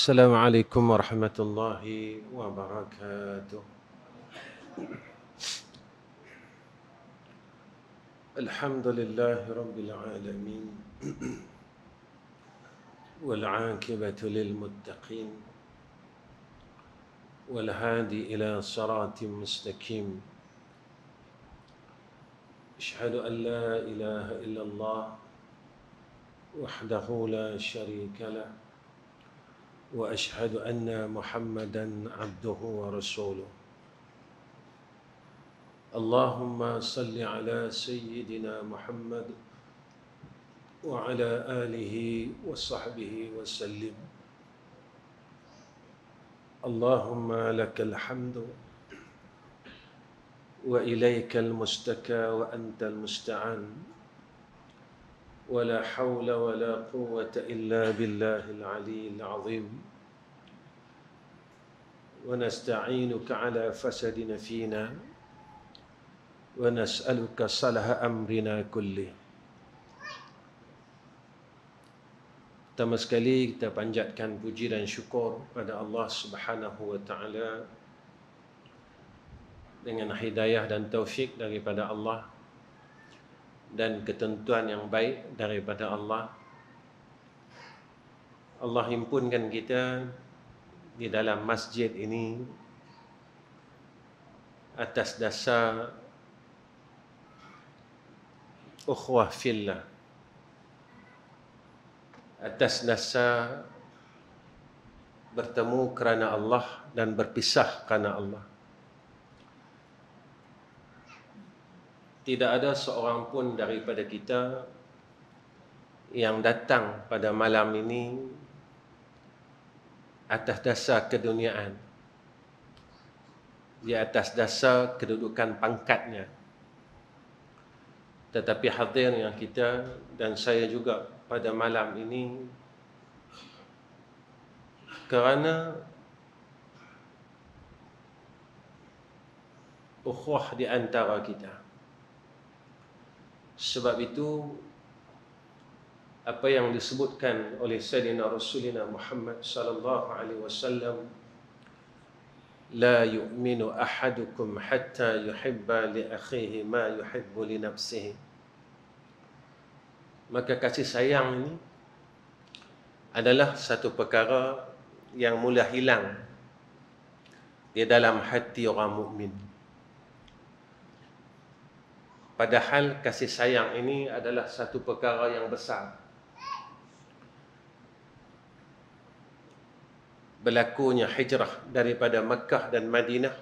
السلام عليكم ورحمة الله وبركاته. الحمد لله رب العالمين والعاقبة للمتقين والهادي إلى صراط مستقيم. أشهد أن لا إله إلا الله وحده لا شريك له وأشهد أن محمدًا عبده ورسوله. اللهم صل على سيدنا محمد وعلى آله وصحبه وسلم. اللهم لك الحمد وإليك المشتكى وأنت المستعان ولا حول ولا قوة إلا بالله العلي العظيم. ونستعينك على فساد فينا ونسألك صلاح أمرنا كله. Pertama sekali kita panjatkan puji dan syukur pada Allah Subhanahu wa taala dengan hidayah dan taufik daripada Allah dan ketentuan yang baik daripada Allah. Allah himpunkan kita di dalam masjid ini atas dasar ukhuwah fillah, atas dasar bertemu kerana Allah dan berpisah kerana Allah. Tidak ada seorang pun daripada kita yang datang pada malam ini atas dasar keduniaan, di atas dasar kedudukan pangkatnya. Tetapi hadirnya kita dan saya juga pada malam ini kerana ukhuwah di antara kita. Sebab itu apa yang disebutkan oleh Sayyidina Rasulina Muhammad sallallahu alaihi wasallam, la yu'minu ahadukum hatta yuhibba li akhihi ma yuhibbu li nafsihi. Maka kasih sayang ini adalah satu perkara yang mula hilang di dalam hati orang mukmin. Padahal kasih sayang ini adalah satu perkara yang besar. Berlakunya hijrah daripada Makkah dan Madinah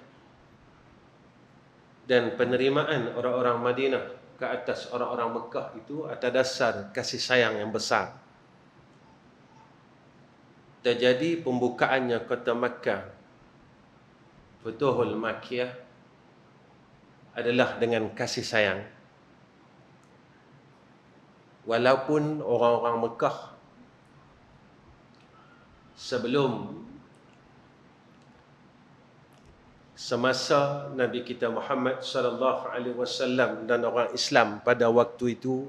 dan penerimaan orang-orang Madinah ke atas orang-orang Makkah itu atas dasar kasih sayang yang besar. Terjadi pembukaannya kota Makkah, Futuhul Makkiyah, adalah dengan kasih sayang. Walaupun orang-orang Mekah sebelum semasa Nabi kita Muhammad sallallahu alaihi wasallam dan orang Islam pada waktu itu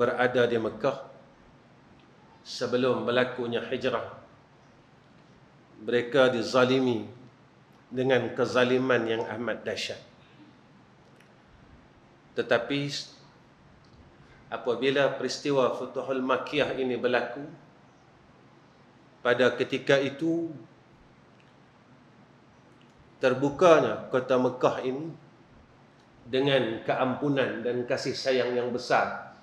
berada di Mekah, sebelum berlakunya hijrah, mereka dizalimi dengan kezaliman yang amat dahsyat. Tetapi apabila peristiwa Futuhul Makkiyah ini berlaku, pada ketika itu terbukanya kota Mekah ini dengan keampunan dan kasih sayang yang besar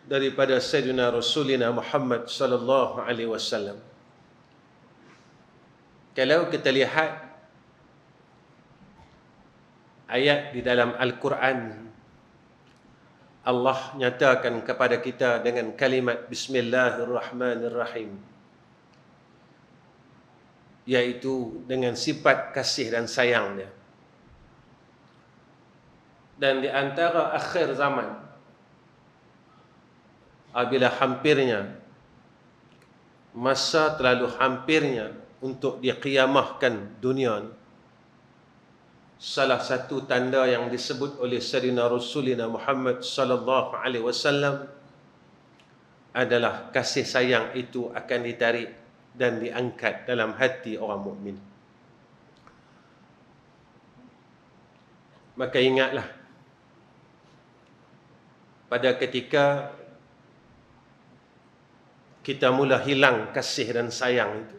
daripada Sayyidina Rasulina Muhammad sallallahu alaihi wasallam. Kalau kita lihat ayat di dalam Al-Quran, Allah nyatakan kepada kita dengan kalimat Bismillahirrahmanirrahim, yaitu dengan sifat kasih dan sayangnya. Dan di antara akhir zaman, apabila hampirnya masa terlalu hampirnya untuk diqiyamahkan dunia, salah satu tanda yang disebut oleh Sayyidina Rasulina Muhammad sallallahu alaihi wasallam adalah kasih sayang itu akan ditarik dan diangkat dalam hati orang mukmin. Maka ingatlah, pada ketika kita mula hilang kasih dan sayang itu,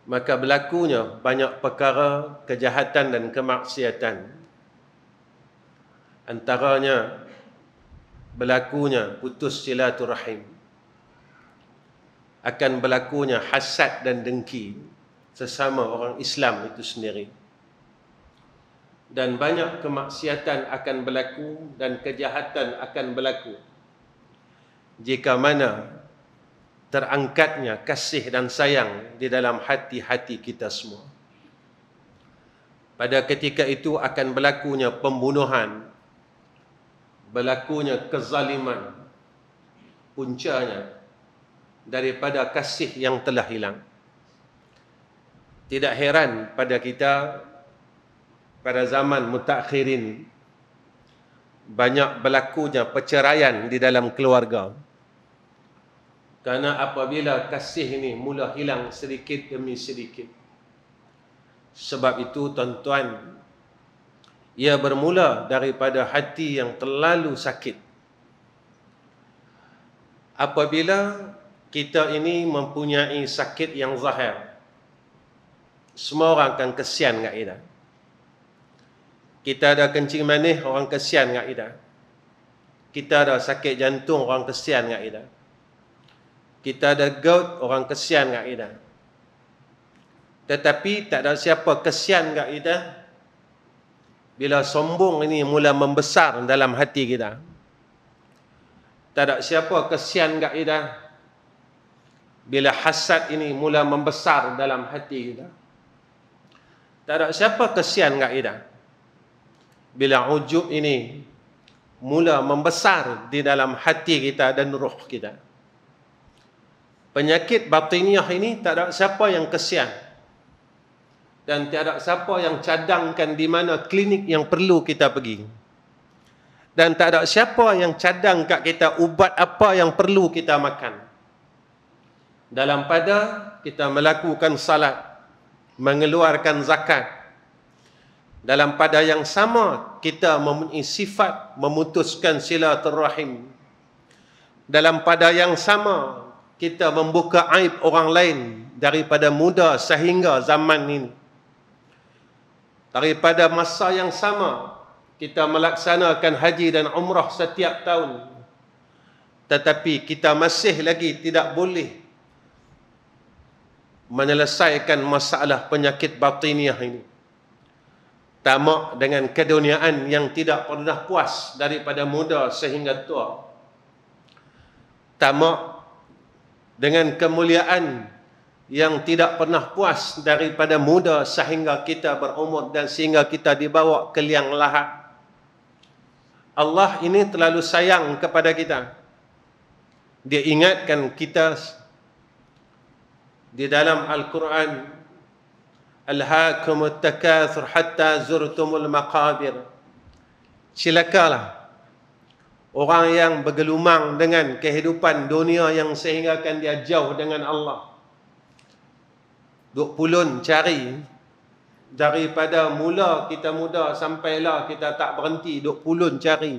maka berlakunya banyak perkara kejahatan dan kemaksiatan. Antaranya berlakunya putus silaturahim, akan berlakunya hasad dan dengki sesama orang Islam itu sendiri. Dan banyak kemaksiatan akan berlaku dan kejahatan akan berlaku jika mana terangkatnya kasih dan sayang di dalam hati-hati kita semua. Pada ketika itu akan berlakunya pembunuhan, berlakunya kezaliman, puncanya daripada kasih yang telah hilang. Tidak heran pada kita, pada zaman mutakhirin, banyak berlakunya perceraian di dalam keluarga. Karena apabila kasih ini mula hilang sedikit demi sedikit. Sebab itu tuan-tuan, ia bermula daripada hati yang terlalu sakit. Apabila kita ini mempunyai sakit yang zahir, semua orang akan kesian kat kita. Kita ada kencing manis, orang kesian kat kita. Kita ada sakit jantung, orang kesian kat kita. Kita ada gout, orang kesian kat kita. Tetapi tak ada siapa kesian kat kita bila sombong ini mula membesar dalam hati kita. Tak ada siapa kesian kat kita bila hasad ini mula membesar dalam hati kita. Tak ada siapa kesian kat kita bila ujub ini mula membesar di dalam hati kita dan roh kita. Penyakit batiniah ini tak ada siapa yang kesian. Dan tak ada siapa yang cadangkan di mana klinik yang perlu kita pergi. Dan tak ada siapa yang cadang kat kita ubat apa yang perlu kita makan. Dalam pada kita melakukan salat, mengeluarkan zakat. Dalam pada yang sama kita mempunyai sifat memutuskan silaturahim. Dalam pada yang sama kita membuka aib orang lain daripada muda sehingga zaman ini. Daripada masa yang sama kita melaksanakan haji dan umrah setiap tahun. Tetapi kita masih lagi tidak boleh menyelesaikan masalah penyakit batiniah ini. Tamak dengan keduniaan yang tidak pernah puas daripada muda sehingga tua. Tamak dengan kemuliaan yang tidak pernah puas daripada muda sehingga kita berumur dan sehingga kita dibawa ke liang lahat. Allah ini terlalu sayang kepada kita. Dia ingatkan kita di dalam Al-Quran, Alhaakumut takatsur hatta zurtumul maqabir. Celakalah orang yang bergelumang dengan kehidupan dunia yang sehinggakan dia jauh dengan Allah. Duk pulun cari daripada mula kita muda sampailah kita tak berhenti duk pulun cari.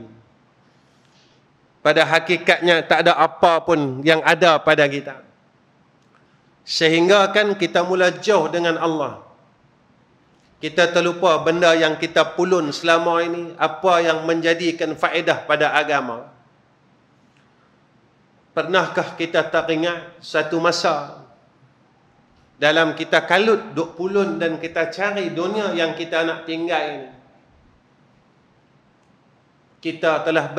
Pada hakikatnya tak ada apa pun yang ada pada kita. Sehingga kan kita mula jauh dengan Allah. Kita terlupa benda yang kita pulun selama ini, apa yang menjadikan faedah pada agama. Pernahkah kita teringat satu masa dalam kita kalut duk pulun dan kita cari dunia yang kita nak tinggal ini, kita telah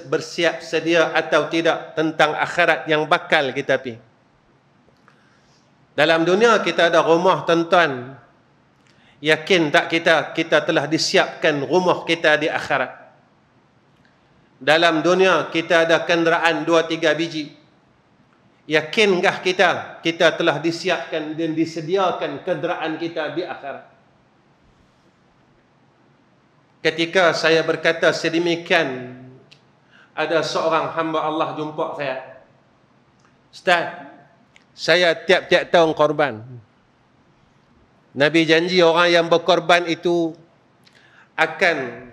bersiap sedia atau tidak tentang akhirat yang bakal kita pergi. Dalam dunia kita ada rumah, tuan-tuan. Yakin tak kita telah disiapkan rumah kita di akhirat? Dalam dunia kita ada kenderaan 2-3 biji. Yakinkah kita telah disiapkan dan disediakan kenderaan kita di akhirat? Ketika saya berkata sedemikian, Ada seorang hamba Allah jumpa saya. Ustaz, saya tiap-tiap tahun korban. Nabi janji orang yang berkorban itu akan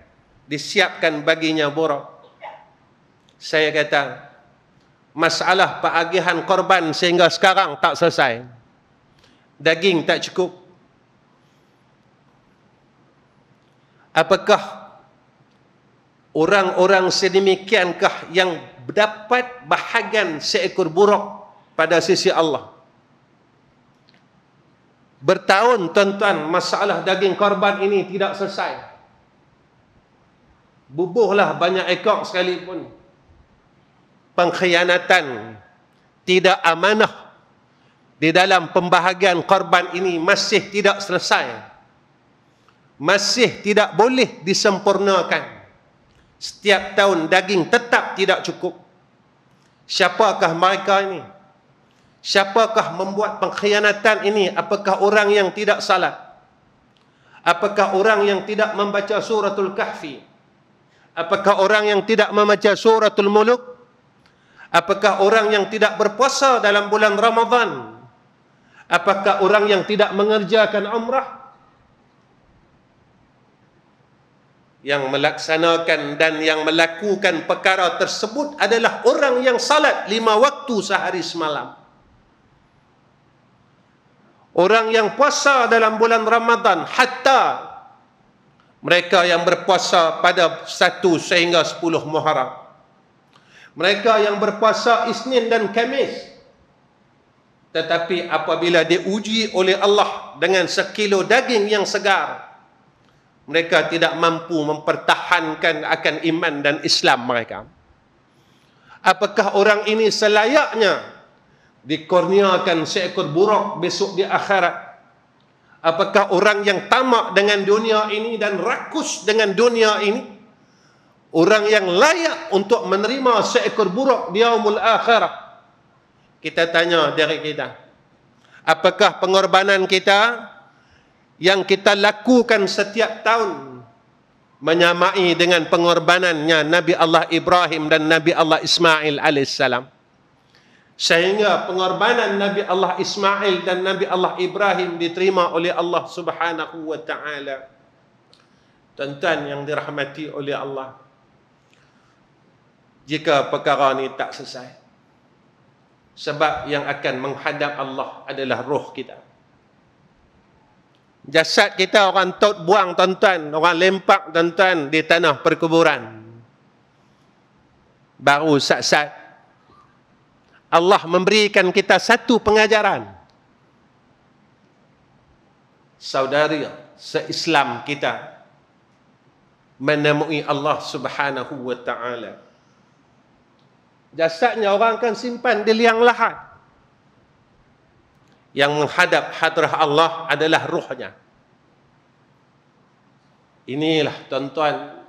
disiapkan baginya burak. Saya kata, masalah peagihan korban sehingga sekarang tak selesai. Daging tak cukup. Apakah orang-orang sedemikiankah yang dapat bahagian seekor burak pada sisi Allah? Bertahun tuan-tuan masalah daging korban ini tidak selesai. Bubuhlah banyak ekor sekalipun. Pengkhianatan, tidak amanah di dalam pembahagian korban ini masih tidak selesai. Masih tidak boleh disempurnakan. Setiap tahun daging tetap tidak cukup. Siapakah mereka ini? Siapakah membuat pengkhianatan ini? Apakah orang yang tidak salat? Apakah orang yang tidak membaca suratul kahfi? Apakah orang yang tidak membaca suratul muluk? Apakah orang yang tidak berpuasa dalam bulan Ramadan? Apakah orang yang tidak mengerjakan umrah? Yang melaksanakan dan yang melakukan perkara tersebut adalah orang yang salat 5 waktu sehari semalam. Orang yang puasa dalam bulan Ramadan, hatta mereka yang berpuasa pada 1 sehingga 10 Muharram. Mereka yang berpuasa Isnin dan Khamis. Tetapi apabila diuji oleh Allah dengan sekilo daging yang segar, mereka tidak mampu mempertahankan akan iman dan Islam mereka. Apakah orang ini selayaknya dikurniakan seekor burak besok di akhirat? Apakah orang yang tamak dengan dunia ini dan rakus dengan dunia ini, orang yang layak untuk menerima seekor burak di yaumul akhirat? Kita tanya diri kita, apakah pengorbanan kita yang kita lakukan setiap tahun menyamai dengan pengorbanannya Nabi Allah Ibrahim dan Nabi Allah Ismail alaihissalam? Sehingga pengorbanan Nabi Allah Ismail dan Nabi Allah Ibrahim diterima oleh Allah Subhanahu wa taala. Tuan-tuan yang dirahmati oleh Allah, jika perkara ini tak selesai, sebab yang akan menghadap Allah adalah roh kita. Jasad kita orang tot buang tuan-tuan, orang lempak tuan-tuan di tanah perkuburan. Baru sat-sat Allah memberikan kita satu pengajaran. Saudari se-Islam kita menemui Allah Subhanahu wa taala. Jasadnya orang akan simpan di liang lahat. Yang menghadap hadrah Allah adalah ruhnya. Inilah tuan-tuan,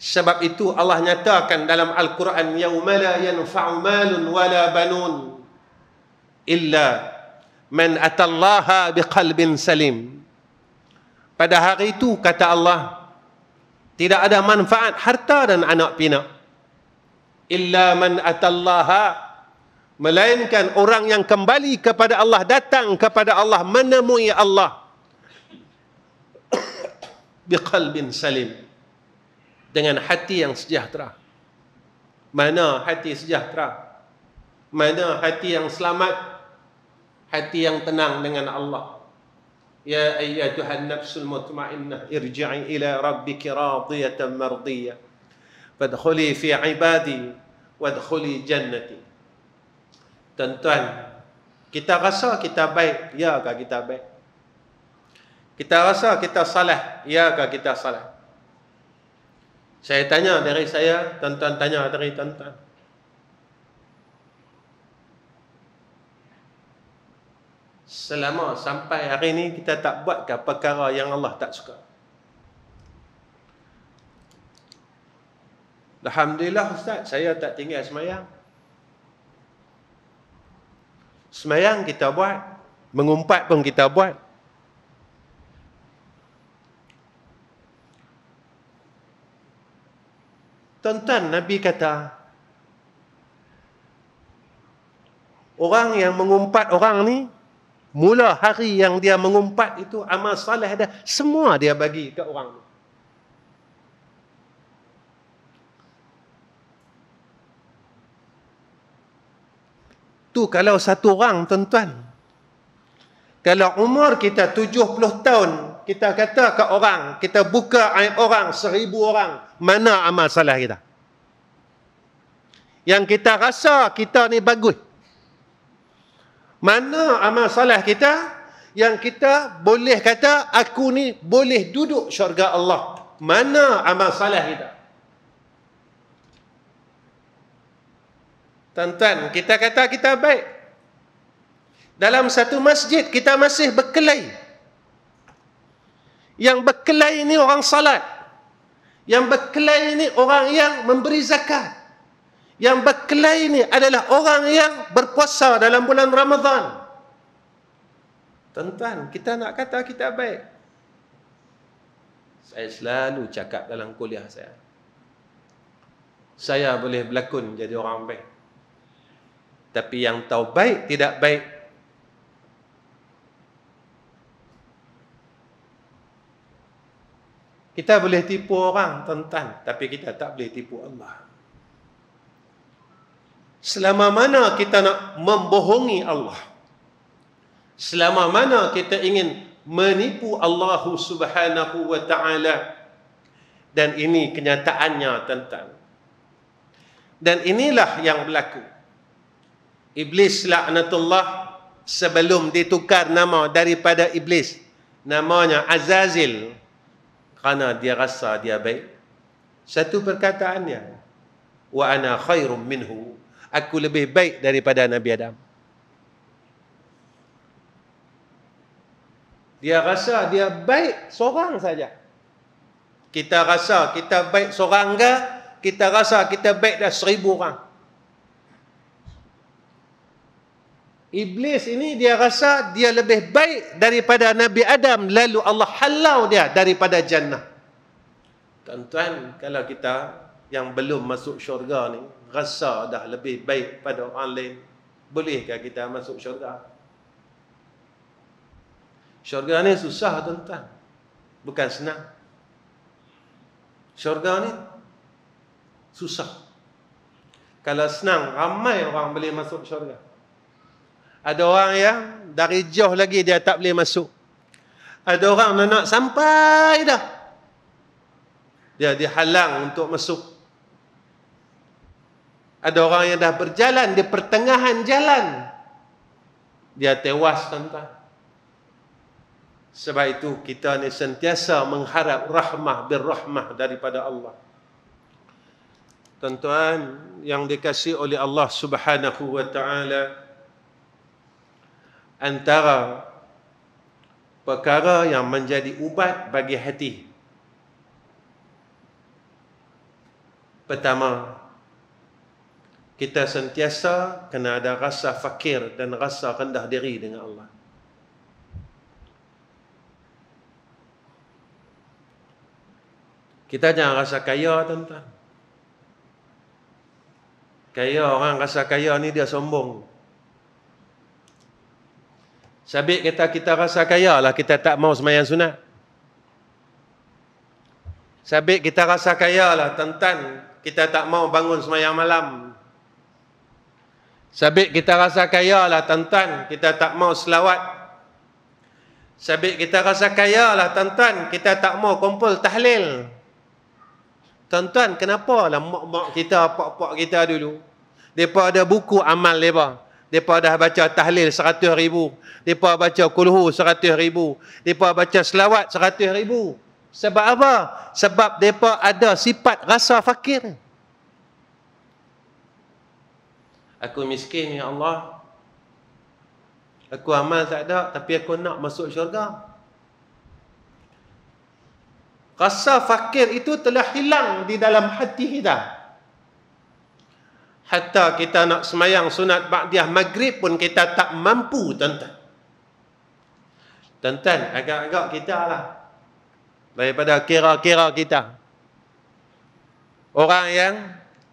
sebab itu Allah nyatakan dalam Al-Quran, yauma la yanfa'u malun wala banun illa man atallaha biqalbin salim. Pada hari itu, kata Allah, tidak ada manfaat harta dan anak pinak, illa man atallaha, melainkan orang yang kembali kepada Allah, datang kepada Allah, menemui Allah biqalbin salim, dengan hati yang sejahtera. Mana hati sejahtera? Mana hati yang selamat? Hati yang tenang dengan Allah. Ya ayyatuhan nafsul mutmainnah, irji'i ila rabbiki radiyatan mardiyah, fadkhuli fi ibadi wadkhuli jannati. Tuan-tuan, kita rasa kita baik, ya ke kita baik? Kita rasa kita salah, ya ke kita salah? Saya tanya dari saya, tuan-tuan tanya dari tuan-tuan. Selama sampai hari ini kita tak buatkah perkara yang Allah tak suka? Alhamdulillah Ustaz, saya tak tinggal semayang. Semayang kita buat, mengumpat pun kita buat. Tuan-tuan, Nabi kata, orang yang mengumpat orang ni, mula hari yang dia mengumpat itu, amal saleh dia, semua dia bagi ke orang. Tu kalau satu orang, tuan-tuan. Kalau umur kita 70 tahun, kita kata ke orang, kita buka aib orang, 1000 orang, mana amal salah kita? Yang kita rasa kita ni bagus. Mana amal salah kita? Yang kita boleh kata, aku ni boleh duduk syurga Allah. Mana amal salah kita? Tuan-tuan, kita kata kita baik. Dalam satu masjid, kita masih berkelahi. Yang berkelahi ni orang salat. Yang berkelahi ni orang yang memberi zakat. Yang berkelahi ni adalah orang yang berpuasa dalam bulan Ramadan. Tuan-tuan, kita nak kata kita baik. Saya selalu cakap dalam kuliah saya. Saya boleh berlakon jadi orang baik. Tapi yang tahu baik tidak baik, kita boleh tipu orang, tuan-tuan, tapi kita tak boleh tipu Allah. Selama mana kita nak membohongi Allah, selama mana kita ingin menipu Allah Subhanahu wa ta'ala, dan ini kenyataannya, tuan-tuan. Dan inilah yang berlaku. Iblis laknatullah, sebelum ditukar nama daripada Iblis, namanya Azazil, kerana dia rasa dia baik. Satu perkataannya, wa ana khairum minhu, aku lebih baik daripada Nabi Adam. Dia rasa dia baik seorang saja. Kita rasa kita baik seorang ke? Kita rasa kita baik dah 1000 orang. Iblis ini dia rasa dia lebih baik daripada Nabi Adam, lalu Allah halau dia daripada jannah. Tuan-tuan, kalau kita yang belum masuk syurga ni rasa dah lebih baik pada orang lain, bolehkah kita masuk syurga? Syurga ni susah, tuan-tuan. Bukan senang. Syurga ni susah. Kalau senang, ramai orang boleh masuk syurga. Ada orang yang dari jauh lagi dia tak boleh masuk. Ada orang nak sampai dah, dia dihalang untuk masuk. Ada orang yang dah berjalan di pertengahan jalan, dia tewas, tuan-tuan. Sebab itu kita ni sentiasa mengharap rahmah birrahmah daripada Allah. Tuan-tuan yang dikasihi oleh Allah Subhanahu wa ta'ala, antara perkara yang menjadi ubat bagi hati, pertama, kita sentiasa kena ada rasa fakir dan rasa rendah diri dengan Allah. Kita jangan rasa kaya, tuan-tuan. Kaya, orang rasa kaya ni dia sombong. Sabit kita rasa kaya lah, kita tak mau sembahyang sunat. Sabit kita rasa kaya lah, tuan-tuan, kita tak mau bangun sembahyang malam. Sabit kita rasa kaya lah, tuan-tuan, kita tak mau selawat. Sabit kita rasa kaya lah, tuan-tuan, kita tak mau kumpul tahlil. Tuan-tuan, kenapa lah mak-mak kita, pak-pak kita dulu, mereka ada buku amal mereka. Mereka dah baca tahlil 100,000. Mereka baca kulhu 100,000. Mereka baca selawat 100,000. Sebab apa? Sebab mereka ada sifat rasa fakir. Aku miskin, ya Allah. Aku amal tak ada, tapi aku nak masuk syurga. Rasa fakir itu telah hilang di dalam hati kita. Hatta kita nak semayang sunat ba'diyah maghrib pun kita tak mampu, tuan-tuan. Tuan-tuan, agak-agak kita lah, daripada kira-kira kita. Orang yang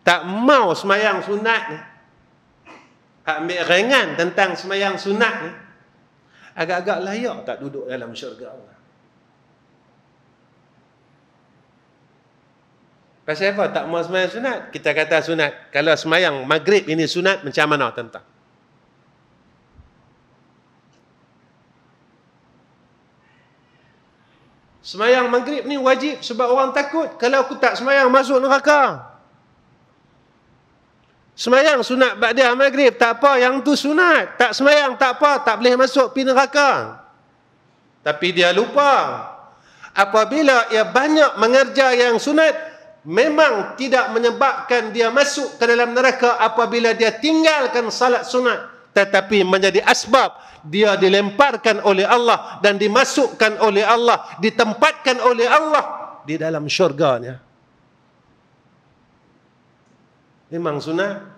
tak mau semayang sunat ni, ambil ringan tentang semayang sunat ni, agak-agak layak tak duduk dalam syurga Allah. Pasal apa tak mau semayang sunat? Kita kata sunat. Kalau semayang maghrib ini sunat, macam mana tentang? Semayang maghrib ni wajib sebab orang takut kalau aku tak semayang masuk neraka. Semayang sunat ba'da maghrib tak apa, yang tu sunat. Tak semayang tak apa, tak boleh masuk pi neraka. Tapi dia lupa, apabila ia banyak mengerja yang sunat, memang tidak menyebabkan dia masuk ke dalam neraka apabila dia tinggalkan salat sunat, tetapi menjadi asbab dia dilemparkan oleh Allah dan dimasukkan oleh Allah, ditempatkan oleh Allah di dalam syurganya. Memang sunat.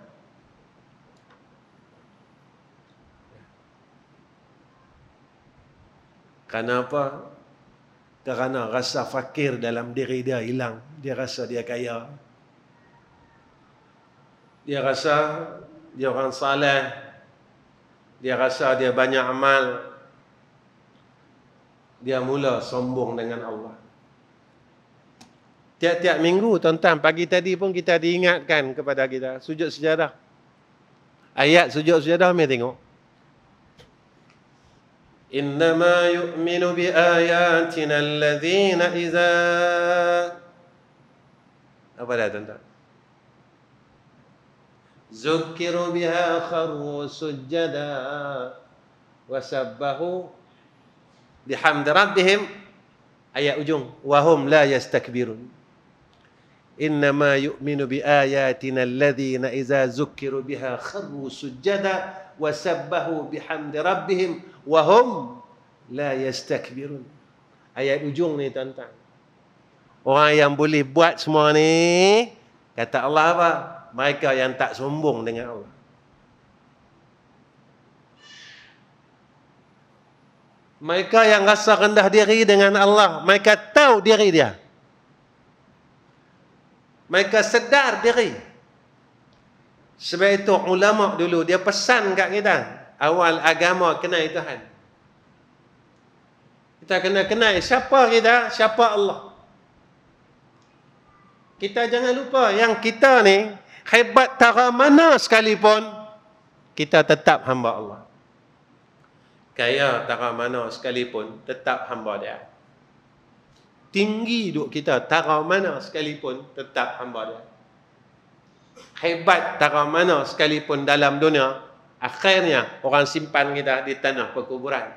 Kenapa? Kerana rasa fakir dalam diri dia hilang. Dia rasa dia kaya. Dia rasa dia orang saleh. Dia rasa dia banyak amal. Dia mula sombong dengan Allah. Tiap-tiap minggu, tuan-tuan, pagi tadi pun kita diingatkan kepada kita sujud sejadah. Ayat sujud sejadah, mari tengok. Innama yu'minu bi ayatina alladhina iza, apa dah tuan-tuan? Zukkiru biha kharru sujjada wa sabbahu bihamdi rabbihim, ayat ujung, wa hum la yastakbirun. Innama yu'minu bi ayatina alladhina iza zukkiru biha kharru sujjada wa sabbahu bihamdi rabbihim wa hum la yastakbirun. Ayat ujung ni tuan-tuan. Orang yang boleh buat semua ni, kata Allah apa? Mereka yang tak sombong dengan Allah. Mereka yang rasa rendah diri dengan Allah. Mereka tahu diri dia. Mereka sedar diri. Sebab itu ulama dulu dia pesan kat kita, awal agama kenal Tuhan. Kita kena kenal siapa kita, siapa Allah. Kita jangan lupa yang kita ni hebat tara mana sekalipun, kita tetap hamba Allah. Kaya tara mana sekalipun, tetap hamba dia. Tinggi duk kita tara mana sekalipun, tetap hamba dia. Hebat tara mana sekalipun dalam dunia, akhirnya orang simpan kita di tanah perkuburan.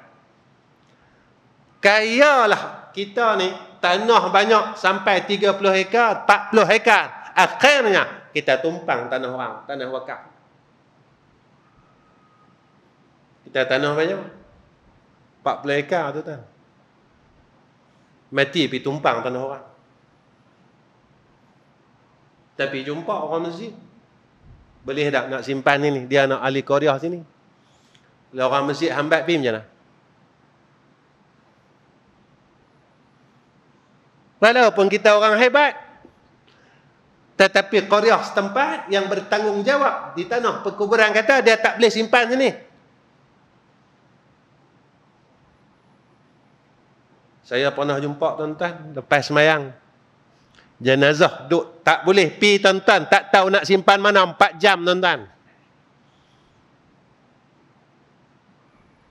Kayalah kita ni, tanah banyak sampai 30 hektar, 40 hektar. Akhirnya kita tumpang tanah orang, tanah wakaf. Kita tanah banyak 40 hektar tu kan. Mati pergi tumpang tanah orang. Tapi jumpa orang masjid, boleh tak nak simpan ni? Dia nak ahli Korea sini. Kalau orang masjid hambat pergi macam mana? Walaupun kita orang hebat, tetapi Korea setempat yang bertanggungjawab di tanah perkuburan kata dia tak boleh simpan sini. Saya pernah jumpa tuan-tuan lepas semayang, jenazah duk tak boleh pi tuan-tuan, tak tahu nak simpan mana, 4 jam tuan-tuan.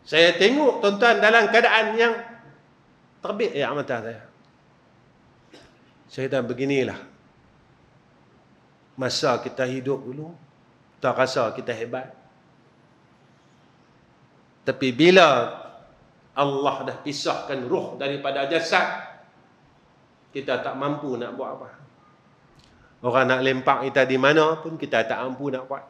Saya tengok tuan-tuan dalam keadaan yang terbit air mata saya. Saya dah beginilah. Masa kita hidup dulu, kita rasa kita hebat. Tapi bila Allah dah pisahkan ruh daripada jasad, kita tak mampu nak buat apa. Orang nak lempak kita di mana pun kita tak mampu nak buat.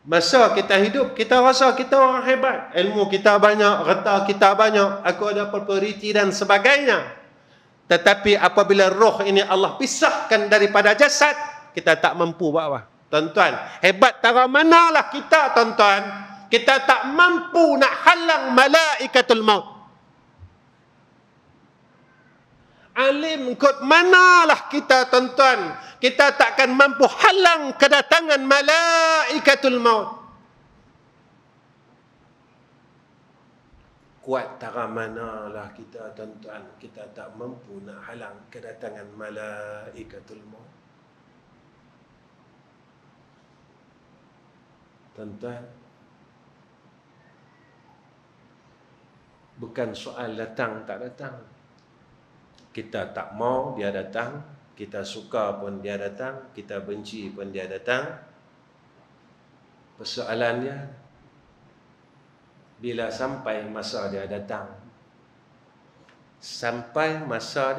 Masa kita hidup, kita rasa kita orang hebat. Ilmu kita banyak, harta kita banyak, aku ada property dan sebagainya. Tetapi apabila roh ini Allah pisahkan daripada jasad, kita tak mampu buat apa. Tuan-tuan, hebat tara manalah kita tuan-tuan. Kita tak mampu nak halang malaikatul maut. Alim kot manalah kita tuan-tuan. Kita takkan mampu halang kedatangan malaikatul maut. Kuat tara manalah kita tuan-tuan. Kita tak mampu nak halang kedatangan malaikatul maut. Tuan-tuan, bukan soal datang tak datang. Kita tak mau dia datang, kita suka pun dia datang, kita benci pun dia datang. Persoalannya, bila sampai masa dia datang, sampai masa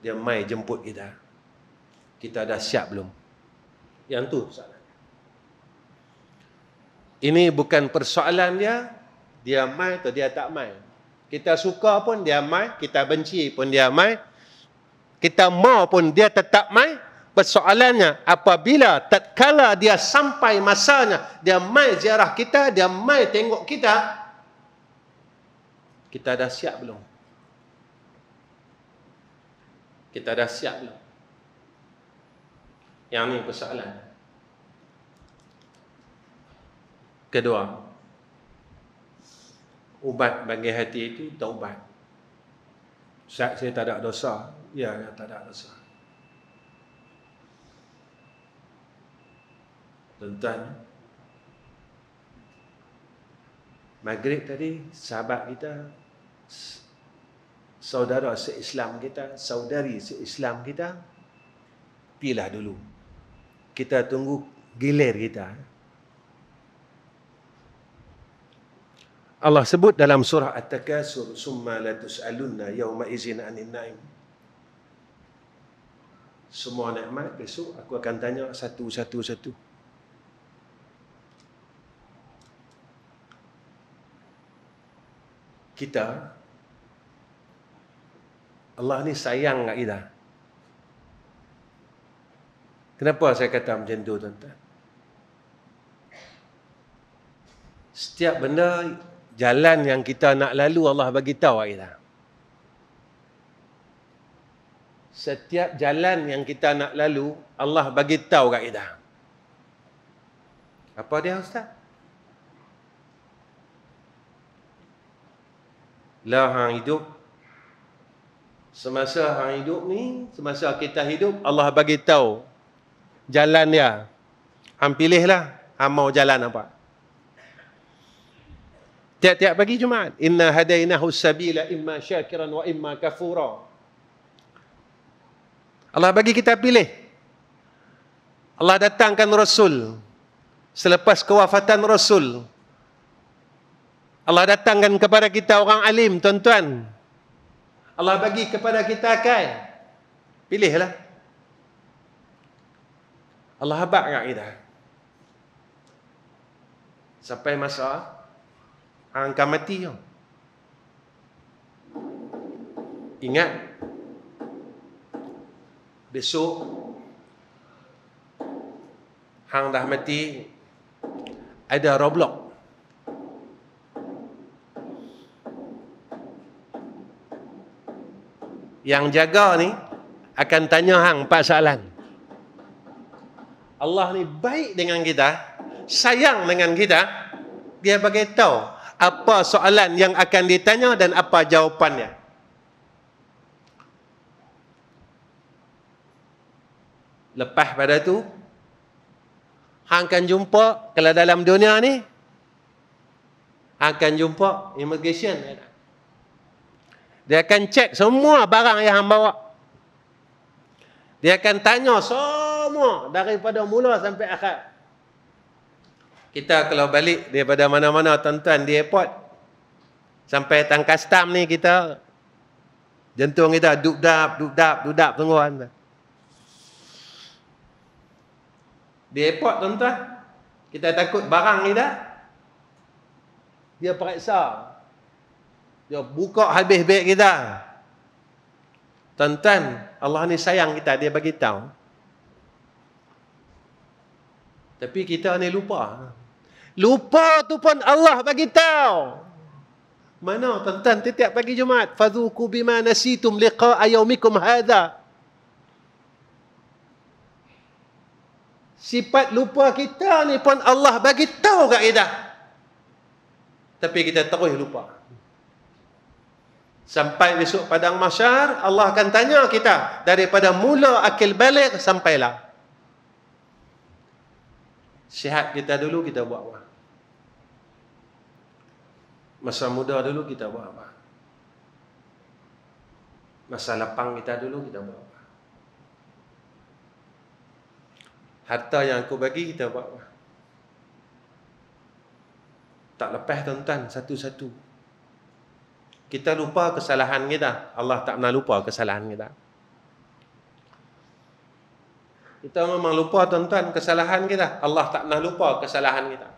dia mai jemput kita, kita dah siap belum? Yang tu soalan. Ini bukan persoalan dia mai atau dia tak mai. Kita suka pun dia mai, kita benci pun dia mai, kita mau pun dia tetap mai. Persoalannya, apabila tatkala dia sampai masanya, dia mai ziarah kita, dia mai tengok kita, kita dah siap belum? Kita dah siap belum? Yang ni persoalan. Kedua, ubat bagi hati itu taubat. Ustaz, saya tak ada dosa. Ya, tak ada dosa. Tuan-tuan, maghrib tadi, sahabat kita, saudara se-Islam kita, saudari se-Islam kita, pilah dulu. Kita tunggu gilir kita. Allah sebut dalam surah At-Takasur, summa la tus'alunna yawma izin 'anil na'im. Semua nikmat besok aku akan tanya satu. Kita, Allah ni sayang kat kita. Kenapa saya kata macam tu, tuan-tuan? Setiap benda, jalan yang kita nak lalu, Allah bagi tahu kat kita. Setiap jalan yang kita nak lalu, Allah bagi tahu kat kita. Apa dia, Ustaz? Lah hang hidup. Semasa hang hidup ni, semasa kita hidup, Allah bagi tahu jalan dia. Hang pilihlah, hang mau jalan apa. Tiap-tiap pagi Jumaat, inna hadainahu sabila imma syakiran wa imma kafura. Allah bagi kita pilih. Allah datangkan Rasul selepas kewafatan Rasul. Allah datangkan kepada kita orang alim, tuan-tuan. Allah bagi kepada kita akal. Pilihlah. Allah habaq kat kita. Sampai masa hang akan mati tau. Ingat, besok hang dah mati, ada Roblox. Yang jaga ni akan tanya hang 4 soalan. Allah ni baik dengan kita, sayang dengan kita. Dia bagi tahu apa soalan yang akan ditanya dan apa jawapannya. Lepas pada tu, hang akan jumpa, kalau dalam dunia ni, hang akan jumpa immigration. Dia akan cek semua barang yang hang bawa. Dia akan tanya semua daripada mula sampai akhir. Kita kalau balik daripada mana-mana, tuan-tuan, di airport, sampai tang custom ni, kita jantung kita dudap tungguan. Di airport, tuan-tuan, kita takut barang kita, dia periksa, dia buka habis beg kita. Tuan-tuan, Allah ni sayang kita, dia bagi tahu. Tapi kita ni lupa. Lupa tu pun Allah bagi tahu. Mana tuan-tuan tiap pagi Jumaat? Fadhuku bima nasitum liqa'a yaumikum hadha. Sifat lupa kita ni pun Allah bagi tahu kat kita. Tapi kita terus lupa. Sampai besok padang mahsyar, Allah akan tanya kita daripada mula akil balik sampailah. Sihat kita dulu kita buat apa? Masa muda dulu kita buat apa? Masa lapang kita dulu kita buat apa? Harta yang aku bagi kita buat apa? Tak lepas tuan-tuan satu-satu. Kita lupa kesalahan kita. Allah tak pernah lupa kesalahan kita. Kita memang lupa tuan-tuan kesalahan kita. Allah tak pernah lupa kesalahan kita.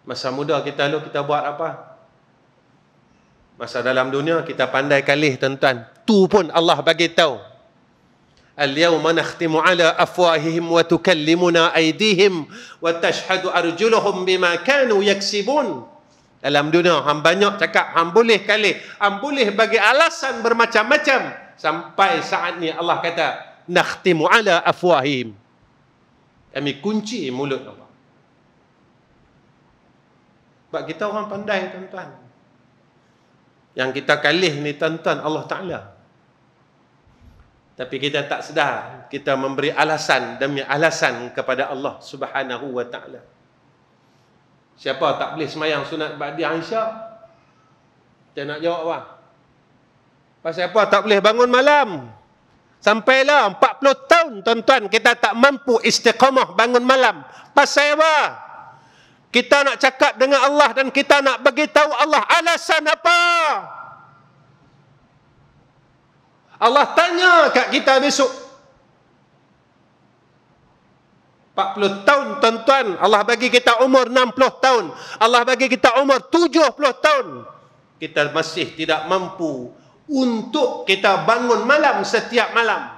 Masa muda kita dulu kita buat apa? Masa dalam dunia kita pandai kalih tuan-tuan. Tu pun Allah bagi tahu. Al-yawma nakhtimu ala afwahihim wa tukallimuna aydihim wa tashhadu arjuluhum bima kanu yaksibun. Dalam dunia hang banyak cakap, hang boleh kalih, hang boleh bagi alasan bermacam-macam, sampai saat ni Allah kata nakhtimu ala afwahihim. Kami kunci mulut Allah. Sebab kita orang pandai tuan-tuan. Yang kita kalih ni tuan-tuan Allah Ta'ala. Tapi kita tak sedar. Kita memberi alasan demi alasan kepada Allah Subhanahu wa Ta'ala. Siapa tak boleh semayang sunat ba'di Aisyah? Kita nak jawab apa? Pasal apa tak boleh bangun malam? Sampailah 40 tahun tuan-tuan kita tak mampu istiqamah bangun malam. Pasal apa? Kita nak cakap dengan Allah dan kita nak bagi tahu Allah alasan apa? Allah tanya kat kita besok. 40 tahun tuan-tuan, Allah bagi kita umur 60 tahun. Allah bagi kita umur 70 tahun. Kita masih tidak mampu untuk kita bangun malam setiap malam.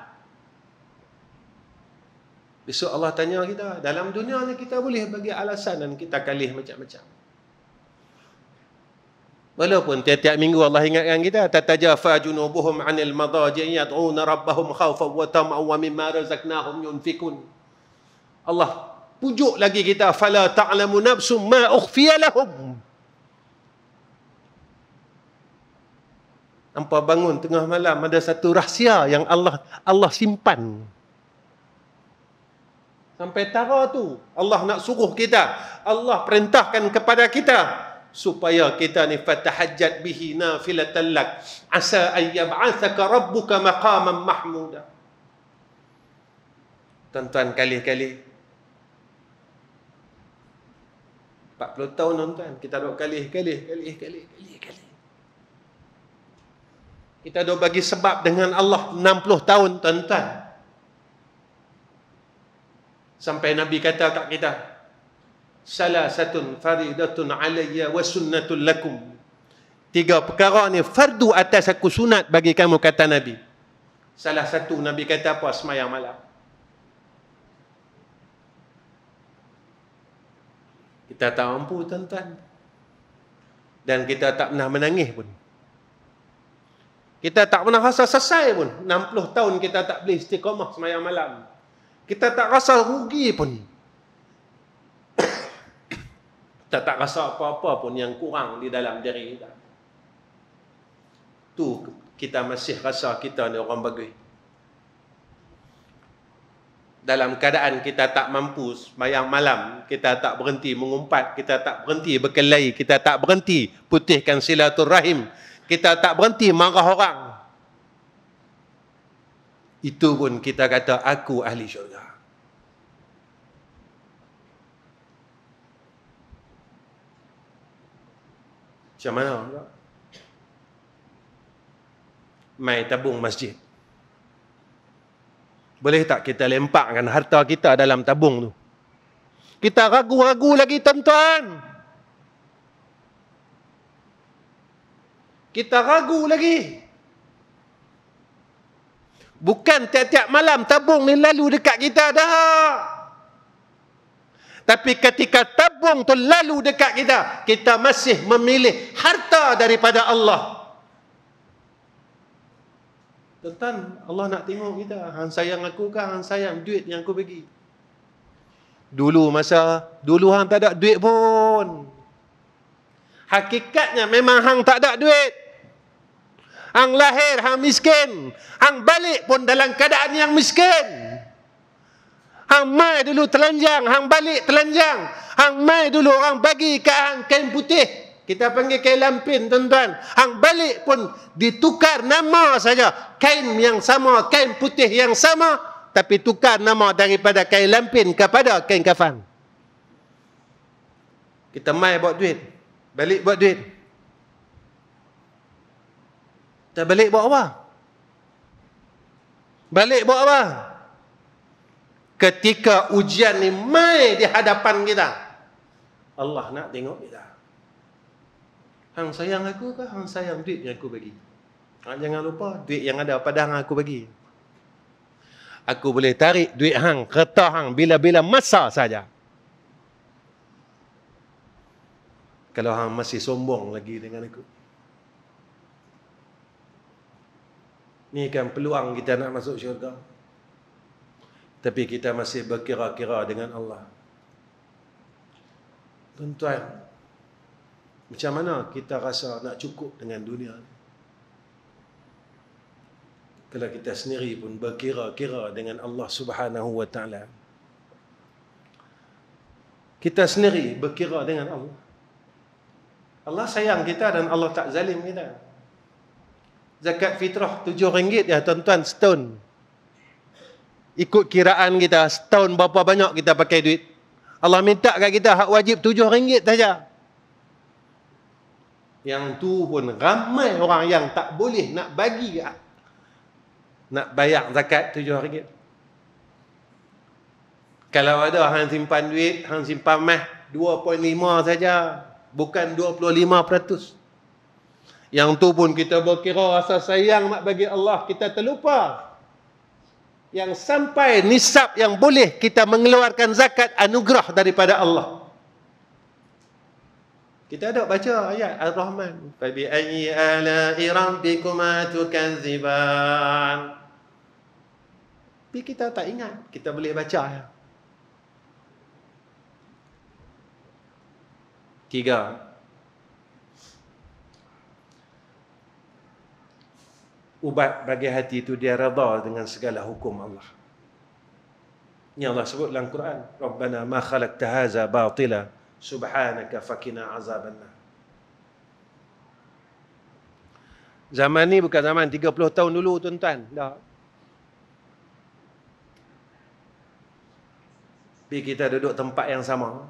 Besok Allah tanya kita, dalam dunia ni kita boleh bagi alasan dan kita kalih macam-macam. Walaupun tiap-tiap minggu Allah ingatkan kita, tatajafa junubuhum 'anil madaji' yad'una rabbahum khawfan wa tam'an wa mimma razaqnahum yunfikun. Allah pujuk lagi kita, fala ta'lamu nafsum ma ukhfiya lahum. Hampa bangun tengah malam, ada satu rahsia yang Allah simpan. Sampai tara tu Allah nak suruh kita, Allah perintahkan kepada kita supaya kita ni fatahajjat bihi nafilatan lak asa an yab'athaka rabbuka maqaman mahmuda. Tuan-tuan kalih-kalih 40 tahun tuan-tuan kita duk kalih. Kita duk bagi sebab dengan Allah 60 tahun tuan-tuan. Sampai Nabi kata kat kita, salasatun faridatun alayya wa sunnatun lakum. 3 perkara ni fardu atas aku, sunat bagi kamu, kata Nabi. Salah satu Nabi kata apa? Semayang malam. Kita tak mampu tuan-tuan. Dan kita tak pernah menangis pun. Kita tak pernah rasa selesai pun. 60 tahun kita tak boleh istiqamah semayang malam. Kita tak rasa rugi pun. Kita tak rasa apa-apa pun yang kurang di dalam diri kita. Tu kita masih rasa kita ni orang bagus. Dalam keadaan kita tak mampu sembahyang malam, kita tak berhenti mengumpat, kita tak berhenti berkelahi, kita tak berhenti putihkan silaturahim, kita tak berhenti marah orang. Itu pun kita kata aku ahli syurga. Macam mana? Mai tabung masjid. Boleh tak kita lemparkan harta kita dalam tabung tu? Kita ragu-ragu lagi tuan-tuan. Kita ragu lagi. Bukan tiap-tiap malam tabung ni lalu dekat kita dah. Tapi ketika tabung tu lalu dekat kita, kita masih memilih harta daripada Allah. Tuan-tuan, Allah nak tengok kita. Hang sayang aku kan? Hang sayang duit yang aku bagi? Dulu hang tak ada duit pun. Hakikatnya memang hang tak ada duit. Hang lahir, hang miskin. Hang balik pun dalam keadaan yang miskin. Hang mai dulu telanjang, hang balik telanjang. Hang mai dulu orang bagi kat hang kain putih. Kita panggil kain lampin, tuan-tuan. Hang balik pun ditukar nama saja. Kain yang sama, kain putih yang sama, tapi tukar nama daripada kain lampin kepada kain kafan. Kita mai buat duit, balik buat duit. Kita balik buat apa? Balik buat apa? Ketika ujian ni mai di hadapan kita, Allah nak tengok kita. Hang sayang aku ke? Hang sayang duit yang aku bagi? Jangan lupa, duit yang ada pada hang aku bagi. Aku boleh tarik duit hang, kereta hang bila-bila masa saja. Kalau hang masih sombong lagi dengan aku. Ni kan peluang kita nak masuk syurga. Tapi kita masih berkira-kira dengan Allah. Tuan-tuan, macam mana kita rasa nak cukup dengan dunia ni? Kalau kita sendiri pun berkira-kira dengan Allah Subhanahu wa ta'ala. Kita sendiri berkira dengan Allah. Allah sayang kita dan Allah tak zalim kita. Zakat fitrah RM7 ya tuan-tuan setahun. Ikut kiraan kita, setahun berapa banyak kita pakai duit. Allah minta kat kita hak wajib RM7 saja. Yang tu pun ramai orang yang tak boleh nak bagi, nak bayar zakat RM7. Kalau ada hang simpan duit, hang simpan mah 2.5 saja, bukan 25%. Yang tu pun kita berkira rasa sayang nak bagi Allah, kita terlupa. Yang sampai nisab yang boleh kita mengeluarkan zakat anugerah daripada Allah. Kita ada baca ayat Ar-Rahman. Fabi ayyi ala'i rabbikuma tukadziban. Tapi kita tak ingat. Kita boleh baca. 3. Ubat bagi hati itu dia redha dengan segala hukum Allah. Ini Allah sebut dalam Quran. Rabbana ma khalaqta hadza batila. Subhanaka fakina azabannar. Zaman ni bukan zaman 30 tahun dulu tuan-tuan. Dah. Tapi kita duduk tempat yang sama.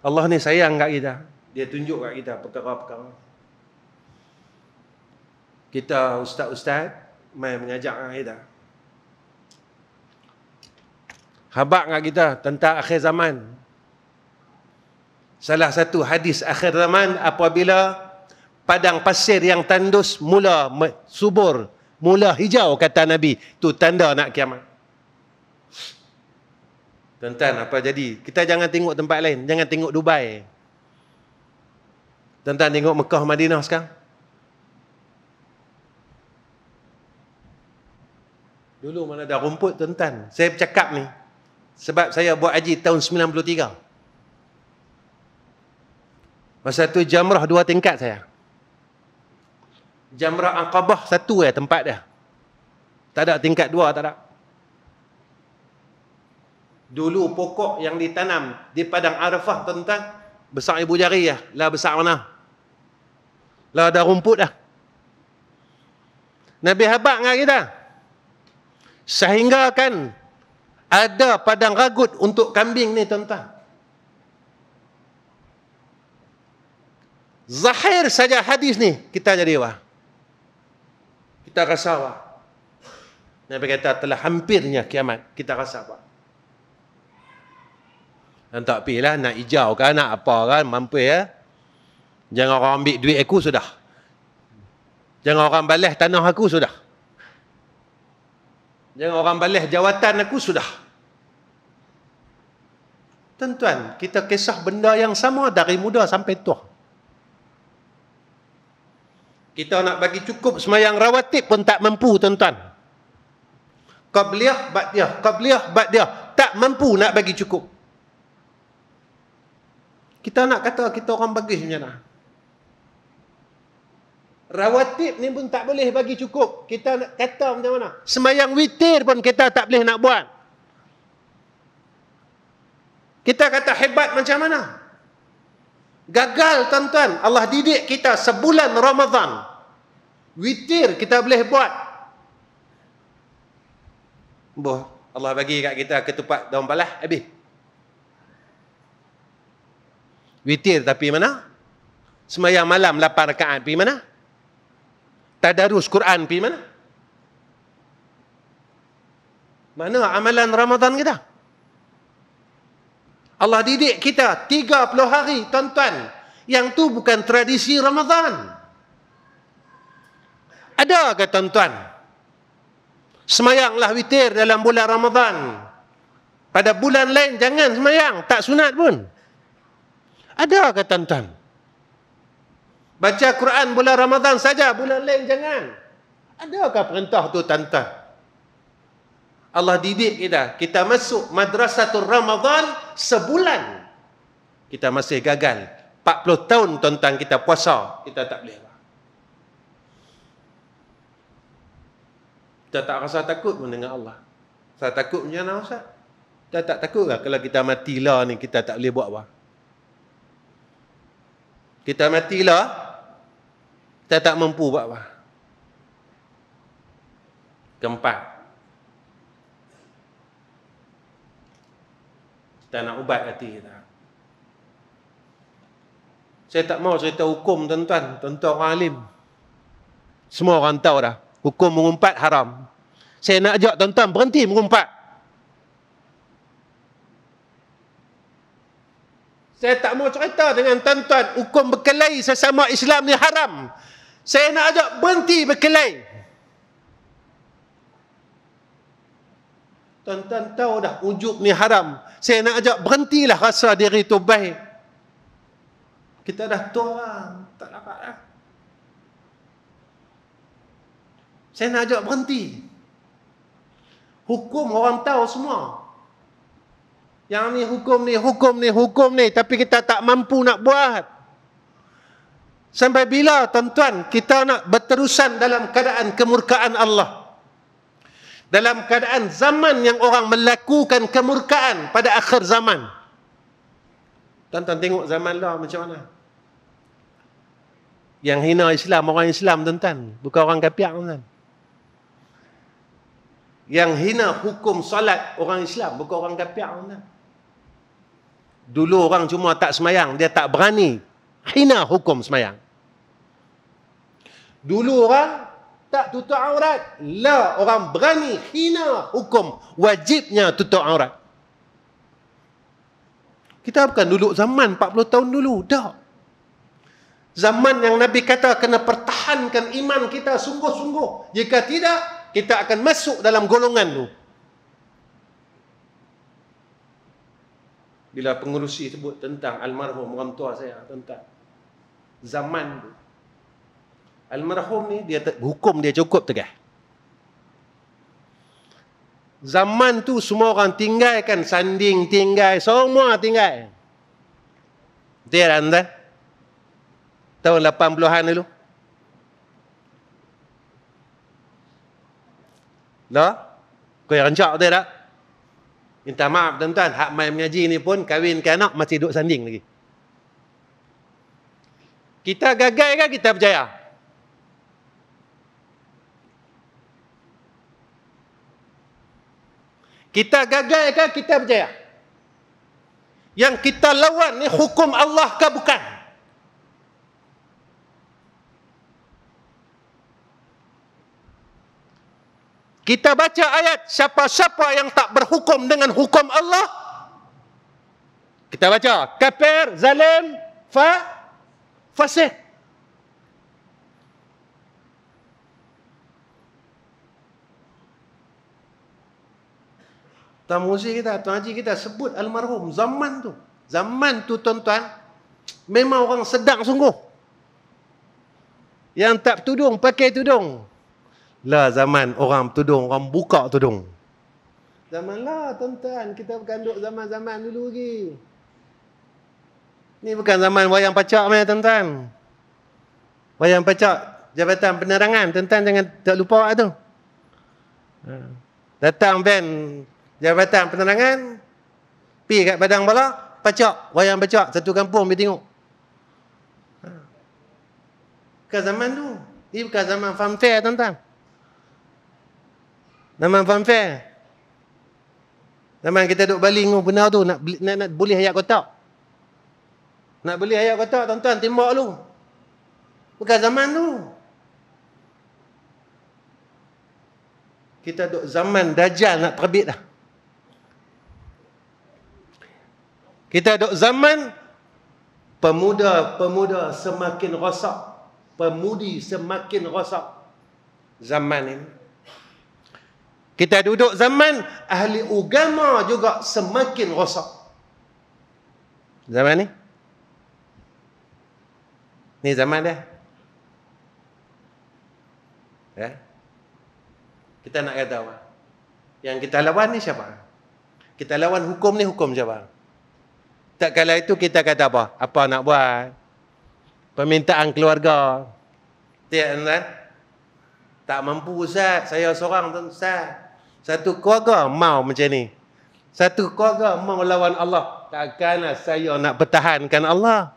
Allah ni sayang kat kita. Dia tunjuk kat kita perkara-perkara. Kita ustaz-ustaz mai mengajak kat kita. Habaq kat kita tentang akhir zaman. Salah satu hadis akhir zaman apabila padang pasir yang tandus mula subur, mula hijau kata Nabi, tu tanda nak kiamat. Tuan-tuan, apa jadi? Kita jangan tengok tempat lain, jangan tengok Dubai. Tuan-tuan tengok Mekah, Madinah sekarang. Dulu mana ada rumput tuan-tuan. Saya bercakap ni sebab saya buat haji tahun 93. Masa tu jamrah 2 tingkat saya. Jamrah Aqabah 1 tempat dia. Tak ada tingkat 2, tak ada. Dulu pokok yang ditanam di padang Arafah tuan-tuan, besar ibu jari ya, lah besar mana. Lah ada rumput dah. Nabi habaq dengan kita. Sehingga kan ada padang ragut untuk kambing ni tuan-tuan. Zahir saja hadis ni, kita jadi wah. Kita rasa apa? Nabi kata telah hampirnya kiamat. Kita rasa apa? Dan tak pilih nak hijau kan, nak apa kan, mampu ya. Jangan orang ambil duit aku sudah. Jangan orang balas tanah aku sudah. Jangan orang balas jawatan aku sudah. Tuan-tuan, kita kisah benda yang sama dari muda sampai tua. Kita nak bagi cukup sembahyang rawatib pun tak mampu, tuan-tuan. Qabliyah, ba'diyah. Tak mampu nak bagi cukup. Kita nak kata kita orang bagus macam mana? Rawatib ni pun tak boleh bagi cukup. Kita nak kata macam mana? Sembahyang witir pun kita tak boleh nak buat. Kita kata hebat macam mana? Gagal, tuan-tuan. Allah didik kita sebulan Ramadan. Witir kita boleh buat. Boh, Allah bagi kat kita ketupat daun palas, habis. Witir tapi mana? Sembahyang malam 8 rakaat pergi mana? Tadarus Quran pergi mana? Mana amalan Ramadan kita? Allah didik kita 30 hari, tuan-tuan. Yang tu bukan tradisi Ramadan. Ada ke, tuan-tuan? Semayanglah witir dalam bulan Ramadan. Pada bulan lain jangan semayang, tak sunat pun. Ada ke, tuan-tuan? Baca Quran bulan Ramadan saja, bulan lain jangan. Adakah perintah tu, tuan-tuan? Allah didik kita. Kita masuk Madrasatul Ramadan sebulan. Kita masih gagal. 40 tahun, tuan-tuan, kita puasa. Kita tak boleh. Kita tak rasa takut pun dengan Allah. Saya takut macam mana, Ustaz? Kita tak takut lah kalau kita matilah ni, kita tak boleh buat apa? Kita matilah, kita tak mampu buat apa? Keempat, kita nak ubat hati kita. Saya tak mau cerita hukum, tuan-tuan. Tuan-tuan orang alim. Semua orang tahu dah. Hukum mengumpat haram. Saya nak ajak tuan-tuan berhenti mengumpat. Saya tak mau cerita dengan tuan-tuan hukum berkelahi sesama Islam ni haram. Saya nak ajak berhenti berkelahi. Tuan-tuan tahu dah ujub ni haram. Saya nak ajak berhentilah rasa diri tu baik. Kita dah tua, tak dapat lah. Saya nak ajak berhenti. Hukum orang tahu semua. Yang ni hukum ni, hukum ni, hukum ni. Tapi kita tak mampu nak buat. Sampai bila, tuan-tuan, kita nak berterusan dalam keadaan kemurkaan Allah? Dalam keadaan zaman yang orang melakukan kemurkaan pada akhir zaman. Tuan-tuan tengok zaman lah macam mana. Yang hina Islam, orang Islam, tuan-tuan. Bukan orang kafir, tuan-tuan. Yang hina hukum salat orang Islam, bukan orang kafir. Dulu orang cuma tak semayang, dia tak berani hina hukum semayang. Dulu orang tak tutup aurat, lah orang berani hina hukum wajibnya tutup aurat. Kita bukan duduk zaman 40 tahun dulu, dah. Zaman yang Nabi kata kena pertahankan iman kita sungguh-sungguh. Jika tidak, kita akan masuk dalam golongan tu. Bila pengurusi sebut tentang almarhum orang tua saya, tentang zaman tu. Almarhum ni, dia hukum dia cukup tegah. Zaman tu semua orang tinggalkan sanding, tinggal, semua tinggal. Betul tak, tuan? Tahun 80-an dulu. Dah? Kau yang rancak betul tak? Minta maaf tuan-tuan, hak mai mengaji ni pun kahwin ke anak masih duduk sanding lagi. Kita gagal ke kita berjaya? Kita gagal ke kita berjaya? Yang kita lawan ni hukum Allah ke bukan? Kita baca ayat, siapa-siapa yang tak berhukum dengan hukum Allah, kita baca, kafir, zalim, fasik. Tuan Muzi kita, Tuan Haji kita sebut almarhum zaman tu. Zaman tu tuan-tuan, memang orang sedang sungguh. Yang tak tudung, pakai tudung. Lah zaman orang tudung, orang buka tudung. Zaman lah tuan-tuan, kita bukan duduk zaman-zaman dulu lagi. Ni bukan zaman wayang pacak meh tuan-tuan. Wayang pacak Jabatan Penerangan, tuan-tuan jangan tak lupa tu. Datang van Jabatan Penerangan, pi kat Padang Balak, pacak, wayang pacak, satu kampung pergi tengok. Bukan zaman tu. Ini bukan zaman funfair tuan-tuan. Zaman funfair. Zaman kita duduk baling benar tu, nak boleh ayat kotak. Nak beli ayat kotak, tuan-tuan, tembak lu. Bukan zaman tu. Kita duduk zaman Dajjal nak terbit dah. Kita duduk zaman pemuda-pemuda semakin rosak. Pemudi semakin rosak. Zaman ini. Kita duduk zaman ahli agama juga semakin rosak. Zaman ni. Ni zaman dia. Ya. Kita nak kata apa? Yang kita lawan ni siapa? Kita lawan hukum ni hukum siapa? Tak kala itu kita kata apa? Apa nak buat? Permintaan keluarga. Tuan-tuan, tak mampu Ustaz, saya seorang tuan Ustaz. Satu keluarga mau macam ni. Satu keluarga mau lawan Allah. Takkanlah saya nak pertahankan Allah.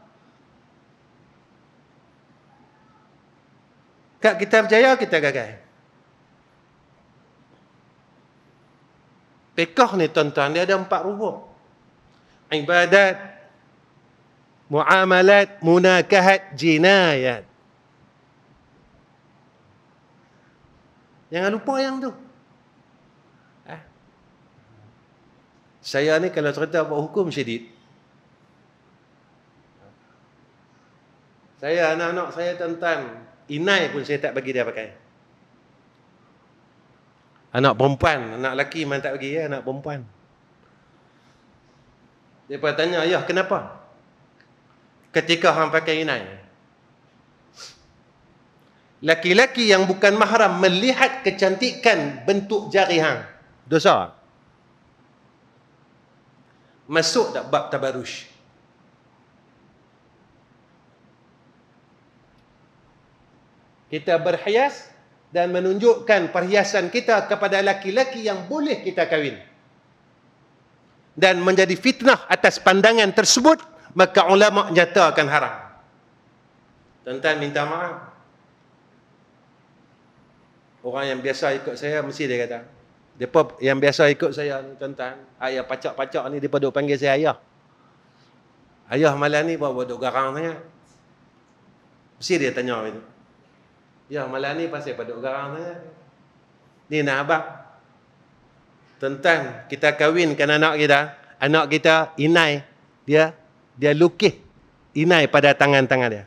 Kak kita percaya, kita gagal. Fiqh ni tuan-tuan, dia ada 4 rubuh. Ibadat, muamalat, munakahat, jinayat. Jangan lupa yang tu. Saya ni kalau cerita buat hukum syedid. Saya, anak-anak saya tuan-tuan, inai pun saya tak bagi dia pakai. Anak perempuan, anak lelaki memang tak bagi ya, anak perempuan. Dia pun tanya, ayah kenapa? Ketika hang pakai inai. Laki-laki yang bukan mahram melihat kecantikan bentuk jari hang, dosa. Masuk tak bab tabarush? Kita berhias dan menunjukkan perhiasan kita kepada laki-laki yang boleh kita kahwin. Dan menjadi fitnah atas pandangan tersebut, maka ulama nyatakan haram. Tuan-tuan minta maaf. Orang yang biasa ikut saya mesti dia kata, depa yang biasa ikut saya ni tuan-tuan, ayah pacak-pacak ni depa duk panggil saya ayah. Ayah malam ni bawa duk garang sangat. Mesti dia tanya gitu. Ya malam ni pasal duk garang sangat. Ni nak abang. Tuan-tuan, kita kahwinkan anak kita inai, dia lukis inai pada tangan-tangan dia.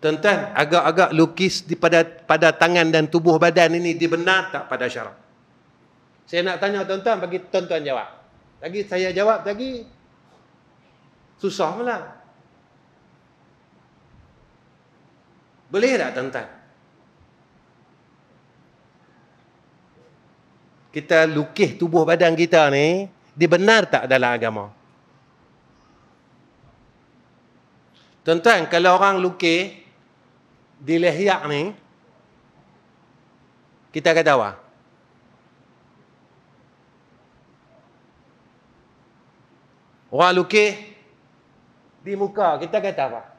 Tuan-tuan, agak-agak lukis pada tangan dan tubuh badan ini dibenar tak pada syarak? Saya nak tanya tuan-tuan, bagi tuan-tuan jawab. Lagi saya jawab lagi susah pula. Boleh tak tuan-tuan? Kita lukis tubuh badan kita ni dibenar tak dalam agama? Tuan-tuan, kalau orang lukis di leher ni, kita kata apa? Orang lukis di muka, kita kata apa?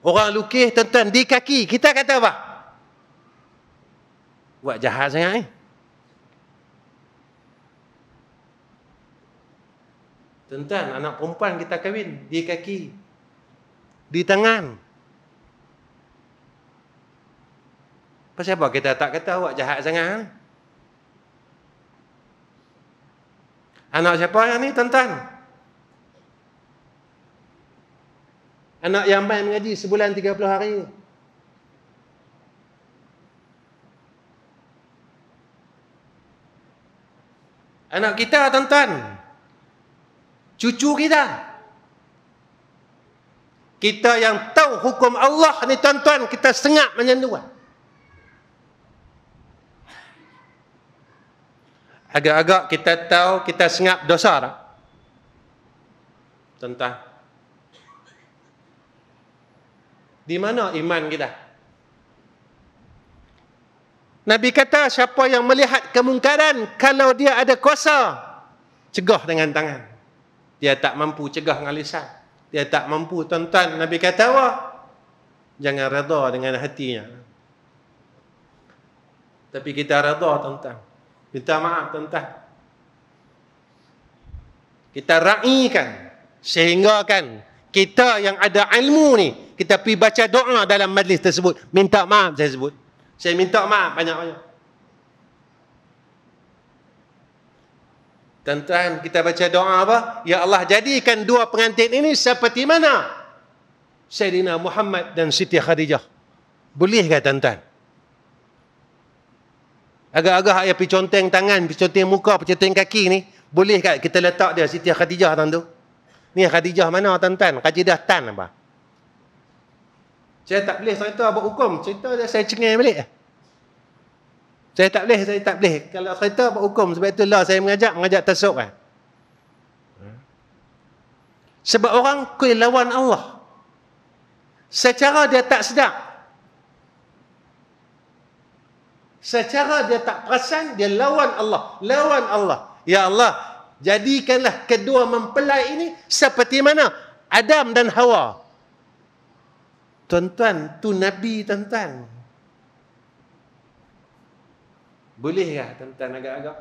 Orang lukis tuan-tuan di kaki, kita kata apa? Buat jahat sangat ni. Tuan-tuan, anak perempuan kita kahwin di kaki, di tangan. Pasal apa kita tak kata buat jahat sangat? Anak siapa yang ni tuan-tuan? Anak yang main mengaji sebulan 30 hari ni. Anak kita, tuan-tuan. Cucu kita. Kita yang tahu hukum Allah ni, tuan-tuan, kita sengap macam tu. Agak-agak kita tahu kita sengap dosa tak? Tuan-tuan. Di mana iman kita? Nabi kata, siapa yang melihat kemungkaran, kalau dia ada kuasa, cegah dengan tangan. Dia tak mampu cegah dengan lisan. Dia tak mampu, tuan-tuan. Nabi kata apa? Jangan redha dengan hatinya. Tapi kita redha, tuan-tuan. Minta maaf, tuan-tuan. Kita ra'ikan. Sehingga kan, kita yang ada ilmu ni, kita pergi baca doa dalam majlis tersebut. Minta maaf, saya sebut. Saya minta maaf banyak-banyak. Tuan-tuan, kita baca doa apa? Ya Allah, jadikan dua pengantin ini seperti mana Sayyidina Muhammad dan Siti Khadijah. Boleh ke, tuan-tuan? Agak-agak ayah pergi conteng tangan, pergi conteng muka, pergi conteng kaki ni. Boleh ke kita letak dia Siti Khadijah, tuan-tuan? Ni Khadijah mana, tuan-tuan? Kajidah tan apa? Saya tak boleh cerita buat hukum. Cerita saya cengai balik. Saya tak boleh. Kalau cerita buat hukum, sebab itulah saya mengajak tasawuf. Sebab orang kuih lawan Allah. Secara dia tak sedar. Secara dia tak perasan, dia lawan Allah. Lawan Allah. Ya Allah, jadikanlah kedua mempelai ini seperti mana Adam dan Hawa. Tuan-tuan, tu Nabi, tuan-tuan. Boleh ke, tuan-tuan, agak-agak?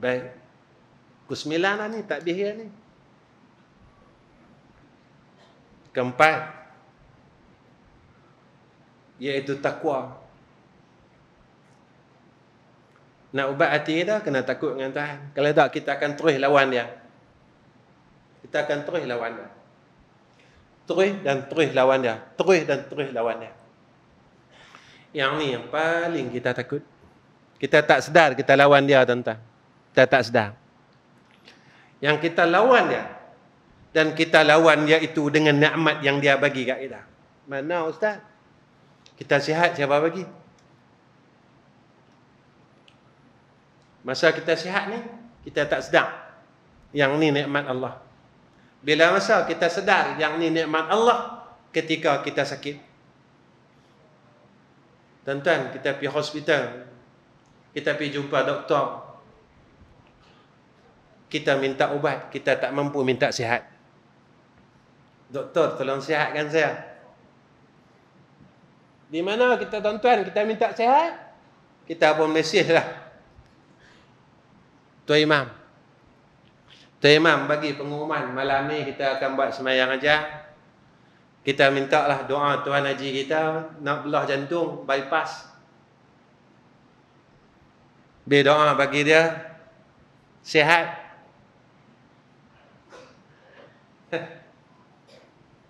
Baik. Pukul 9 lah ni, tak biar ni. Keempat, iaitu takwa. Nak ubat hati kita, kena takut dengan Tuhan. Kalau tak, kita akan terus lawan dia. Kita akan terus lawan dia. Terus dan terus lawan dia. Terus dan terus lawan dia. Yang ni yang paling kita takut. Kita tak sedar kita lawan dia, tuan-tuan. Kita tak sedar. Yang kita lawan dia. Dan kita lawan dia itu dengan nikmat yang dia bagi kat kita. Mana, Ustaz? Kita sihat, siapa bagi? Masa kita sihat ni, kita tak sedar. Yang ni nikmat Allah. Bila masa kita sedar yang ni nikmat Allah, ketika kita sakit. Tuan-tuan, kita pergi hospital. Kita pergi jumpa doktor. Kita minta ubat, kita tak mampu minta sihat. Doktor, tolong sihatkan saya. Di mana kita, tuan-tuan, kita minta sihat? Kita pun mesej lah. Tuan Imam, bagi pengumuman malam ni kita akan buat sembahyang aja. Kita minta lah doa Tuan Haji kita nak belah jantung, bypass. Dia doa bagi dia sihat.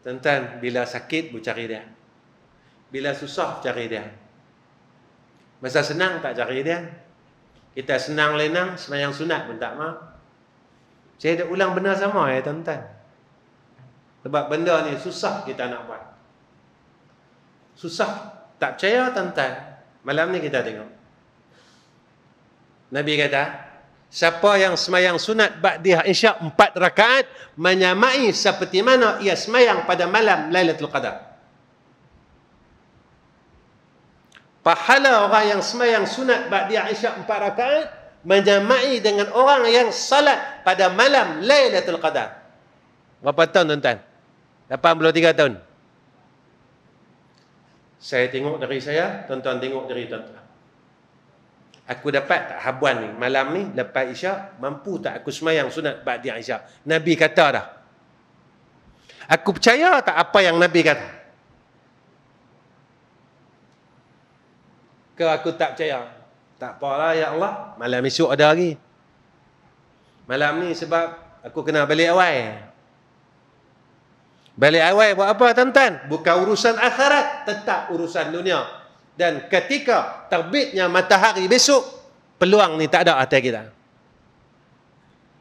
Tuan-tuan, bila sakit bu cari dia. Bila susah cari dia. Masa senang tak cari dia. Kita senang lenang, sembahyang sunat pun tak mau. Saya dah ulang benda sama ya, tuan-tuan. Sebab benda ni susah kita nak buat. Susah. Tak percaya, tuan-tuan. Malam ni kita tengok. Nabi kata, siapa yang sembahyang sunat ba'diyah isyak 4 rakaat, menyamai seperti mana ia sembahyang pada malam Lailatul Qadar. Pahala orang yang sembahyang sunat ba'diyah isyak 4 rakaat menyamai dengan orang yang salat pada malam Lailatul Qadar. Berapa tahun, tuan-tuan? 83 tahun. Saya tengok dari saya, tuan-tuan tengok dari tuan-tuan. Aku dapat tak habuan ni, malam ni lepas isyak, mampu tak aku sembahyang sunat ba'diyah isyak? Nabi kata dah. Aku percaya tak apa yang Nabi kata? Ke aku tak percaya? Tak apalah, ya Allah. Malam esok ada lagi. Malam ni sebab aku kena balik awal. Balik awal buat apa tuan-tuan? Bukan urusan akhirat, tetap urusan dunia. Dan ketika terbitnya matahari besok, peluang ni tak ada atas kita.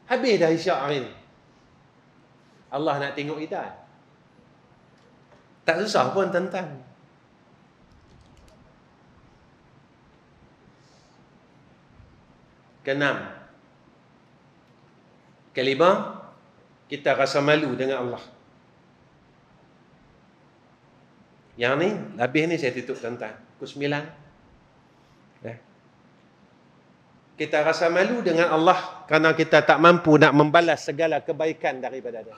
Habis dah isyak hari ni. Allah nak tengok kita. Tak susah pun tuan-tuan. Keenam. Kelima, kita rasa malu dengan Allah. Yang ni, habis ni saya tutup tuan-tuan. Pukul 9. Kita rasa malu dengan Allah kerana kita tak mampu nak membalas segala kebaikan daripada Dia.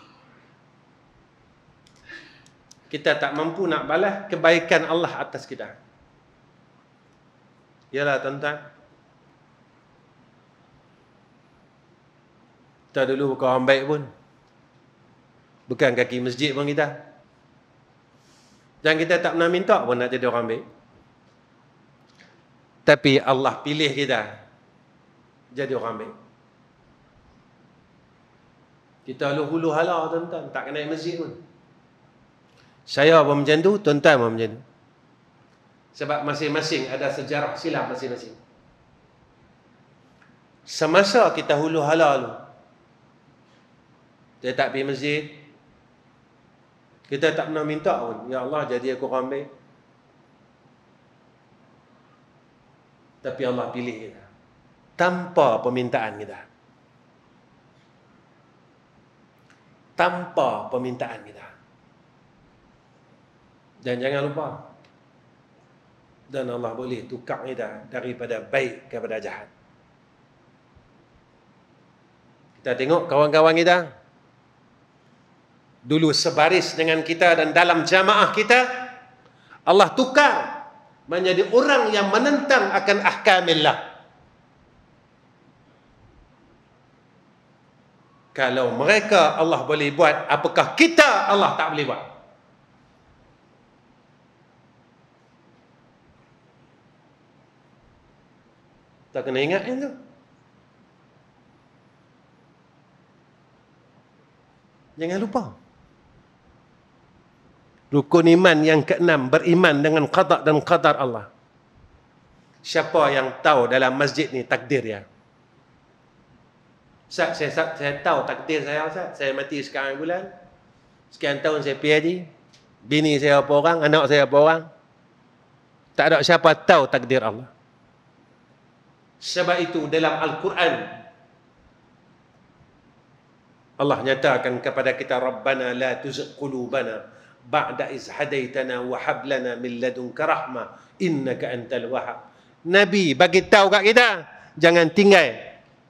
Kita tak mampu nak balas kebaikan Allah atas kita. Yalah tuan-tuan. Kita dulu bukan orang baik pun. Bukan kaki masjid pun kita. Dan kita tak pernah minta pun nak jadi orang baik. Tapi Allah pilih kita jadi orang baik. Kita hulu hala tuan-tuan, tak kena masjid pun. Saya pun macam tu, tuan-tuan pun macam tu. Sebab masing-masing ada sejarah silam masing-masing. Semasa kita hulu hala tu, dia tak pergi masjid, kita tak pernah minta pun, ya Allah jadi aku orang baik. Tapi Allah pilih kita tanpa permintaan kita. Tanpa permintaan kita. Dan jangan lupa, dan Allah boleh tukar kita daripada baik kepada jahat. Kita tengok kawan-kawan kita dulu sebaris dengan kita dan dalam jamaah kita, Allah tukar menjadi orang yang menentang akan ahkamillah. Kalau mereka Allah boleh buat, apakah kita Allah tak boleh buat? Tak kena ingat itu. Jangan lupa. Rukun iman yang keenam, beriman dengan qada dan qadar Allah. Siapa yang tahu dalam masjid ni takdir dia? Ustaz, saya tahu takdir saya, Ustaz. Saya mati sekarang bulan. Sekian tahun saya PhD. Bini saya apa orang, anak saya apa orang. Tak ada siapa tahu takdir Allah. Sebab itu dalam Al-Quran Allah nyatakan kepada kita, Rabbana la tuzigh qulubana ba'da iz hadaitana wa hab lana min ladunka rahmah innaka antal wahhab. Nabi bagi tahu kat kita, jangan tinggal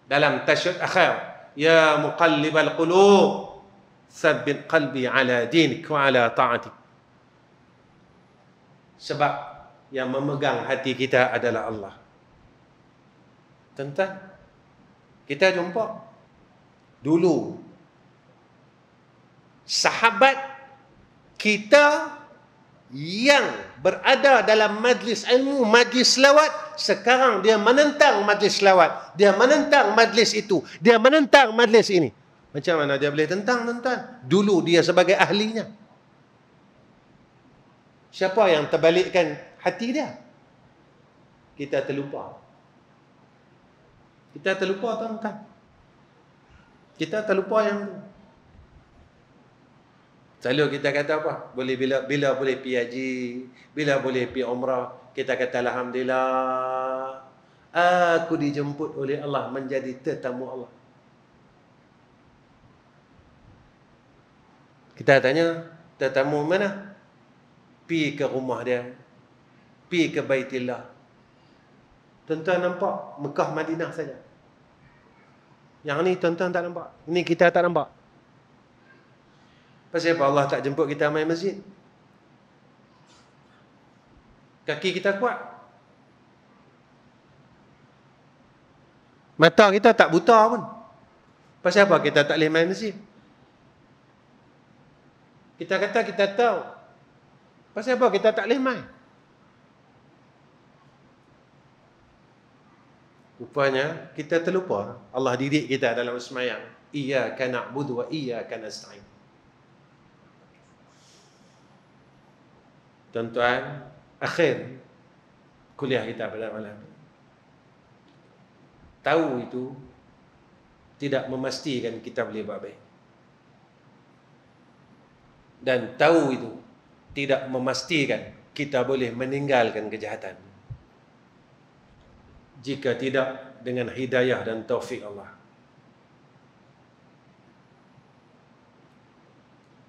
dalam tasyahud akhir, ya muqallibal qulub tsabbit qalbi ala dinik wa ala ta'atik. Sebab yang memegang hati kita adalah Allah. Tuan-tuan, kita jumpa dulu sahabat kita yang berada dalam majlis ilmu, majlis selawat, sekarang dia menentang majlis selawat, dia menentang majlis itu, dia menentang majlis ini. Macam mana dia boleh tentang, tuan-tuan? Dulu dia sebagai ahlinya. Siapa yang terbalikkan hati dia? Kita terlupa. Kita terlupa, tuan-tuan. Kita terlupa yang tu. Selalu kita kata apa? Boleh bila boleh pergi haji, bila boleh pergi umrah, kita kata alhamdulillah, aku dijemput oleh Allah menjadi tetamu Allah. Kita tanya, tetamu mana? Pergi ke rumah dia, pergi ke Baitillah. Tuan-tuan nampak Mekah Madinah saja. Yang ni tuan-tuan tak nampak. Ini kita tak nampak. Pasal apa Allah tak jemput kita main masjid? Kaki kita kuat. Mata kita tak buta pun. Pasal apa kita tak boleh main masjid? Kita kata kita tahu. Pasal apa kita tak boleh main? Rupanya kita terlupa Allah didik kita dalam sembahyang. Iyyaka na'budu wa iyyaka nasta'in. Tuan-tuan, akhir kuliah kita pada malam. Tahu itu tidak memastikan kita boleh buat baik. Dan tahu itu tidak memastikan kita boleh meninggalkan kejahatan. Jika tidak dengan hidayah dan taufik Allah.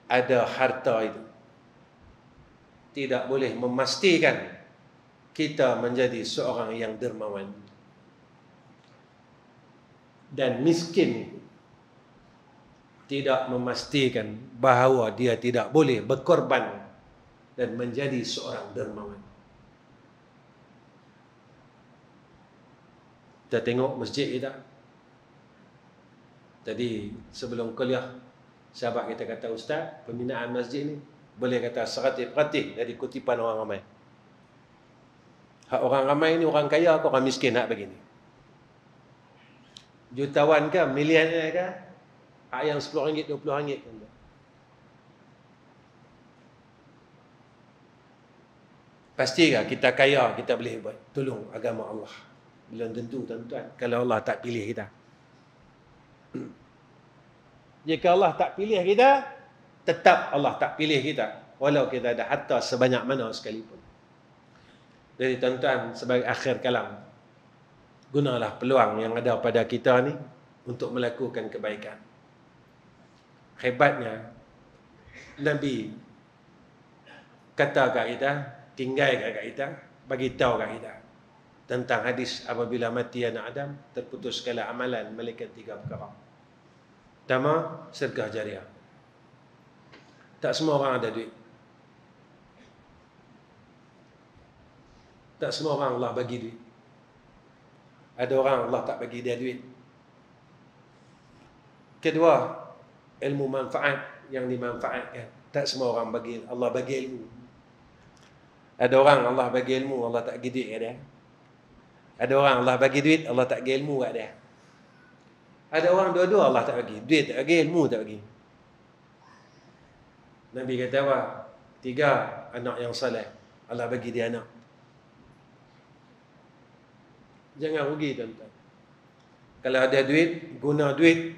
Ada harta itu tidak boleh memastikan kita menjadi seorang yang dermawan. Dan miskin tidak memastikan bahawa dia tidak boleh berkorban dan menjadi seorang dermawan. Kita tengok masjid kita. Tadi sebelum kuliah, sahabat kita kata, Ustaz, pembinaan masjid ni boleh kata 100% dari kutipan orang ramai. Hak orang ramai ni orang kaya ke orang miskin nak begini? Jutawan ke, milianer ke? Hak yang RM10, RM20 kan? Pastikah kita kaya, kita boleh buat tolong agama Allah? Belum tentu, tuan-tuan, kalau Allah tak pilih kita. Jika Allah tak pilih kita, tetap Allah tak pilih kita, walau kita ada harta sebanyak mana sekalipun. Jadi tuan-tuan, sebagai akhir kalam, gunalah peluang yang ada pada kita ni untuk melakukan kebaikan. Hebatnya Nabi kata kat kita, tinggal kat kita, bagi tahu kat kita tentang hadis apabila mati anak Adam, terputus segala amalan malaikat 3 perkara. Pertama, sedekah jariah. Tak semua orang ada duit. Tak semua orang Allah bagi duit. Ada orang Allah tak bagi dia duit. Kedua, ilmu manfaat yang dimanfaatkan. Tak semua orang bagi, Allah bagi ilmu. Ada orang Allah bagi ilmu, Allah tak bagi duit kat dia. Ada orang Allah bagi duit, Allah tak bagi ilmu kat dia. Ada orang dua-dua Allah tak bagi, duit tak bagi, ilmu tak bagi. Nabi kata apa? 3 anak yang saleh, Allah bagi dia anak. Jangan rugi, tuan-tuan. Kalau ada duit, guna duit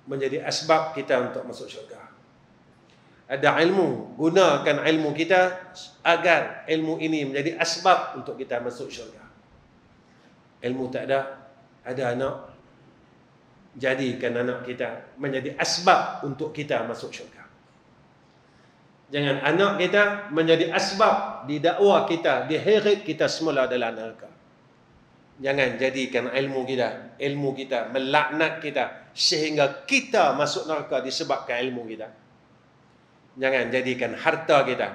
menjadi asbab kita untuk masuk syurga. Ada ilmu, gunakan ilmu kita agar ilmu ini menjadi asbab untuk kita masuk syurga. Ilmu tak ada anak, jadikan anak kita menjadi asbab untuk kita masuk syurga. Jangan anak kita menjadi asbab di dakwah kita, di akhirat kita semula adalah neraka. Jangan jadikan ilmu kita melaknat kita sehingga kita masuk neraka disebabkan ilmu kita. Jangan jadikan harta kita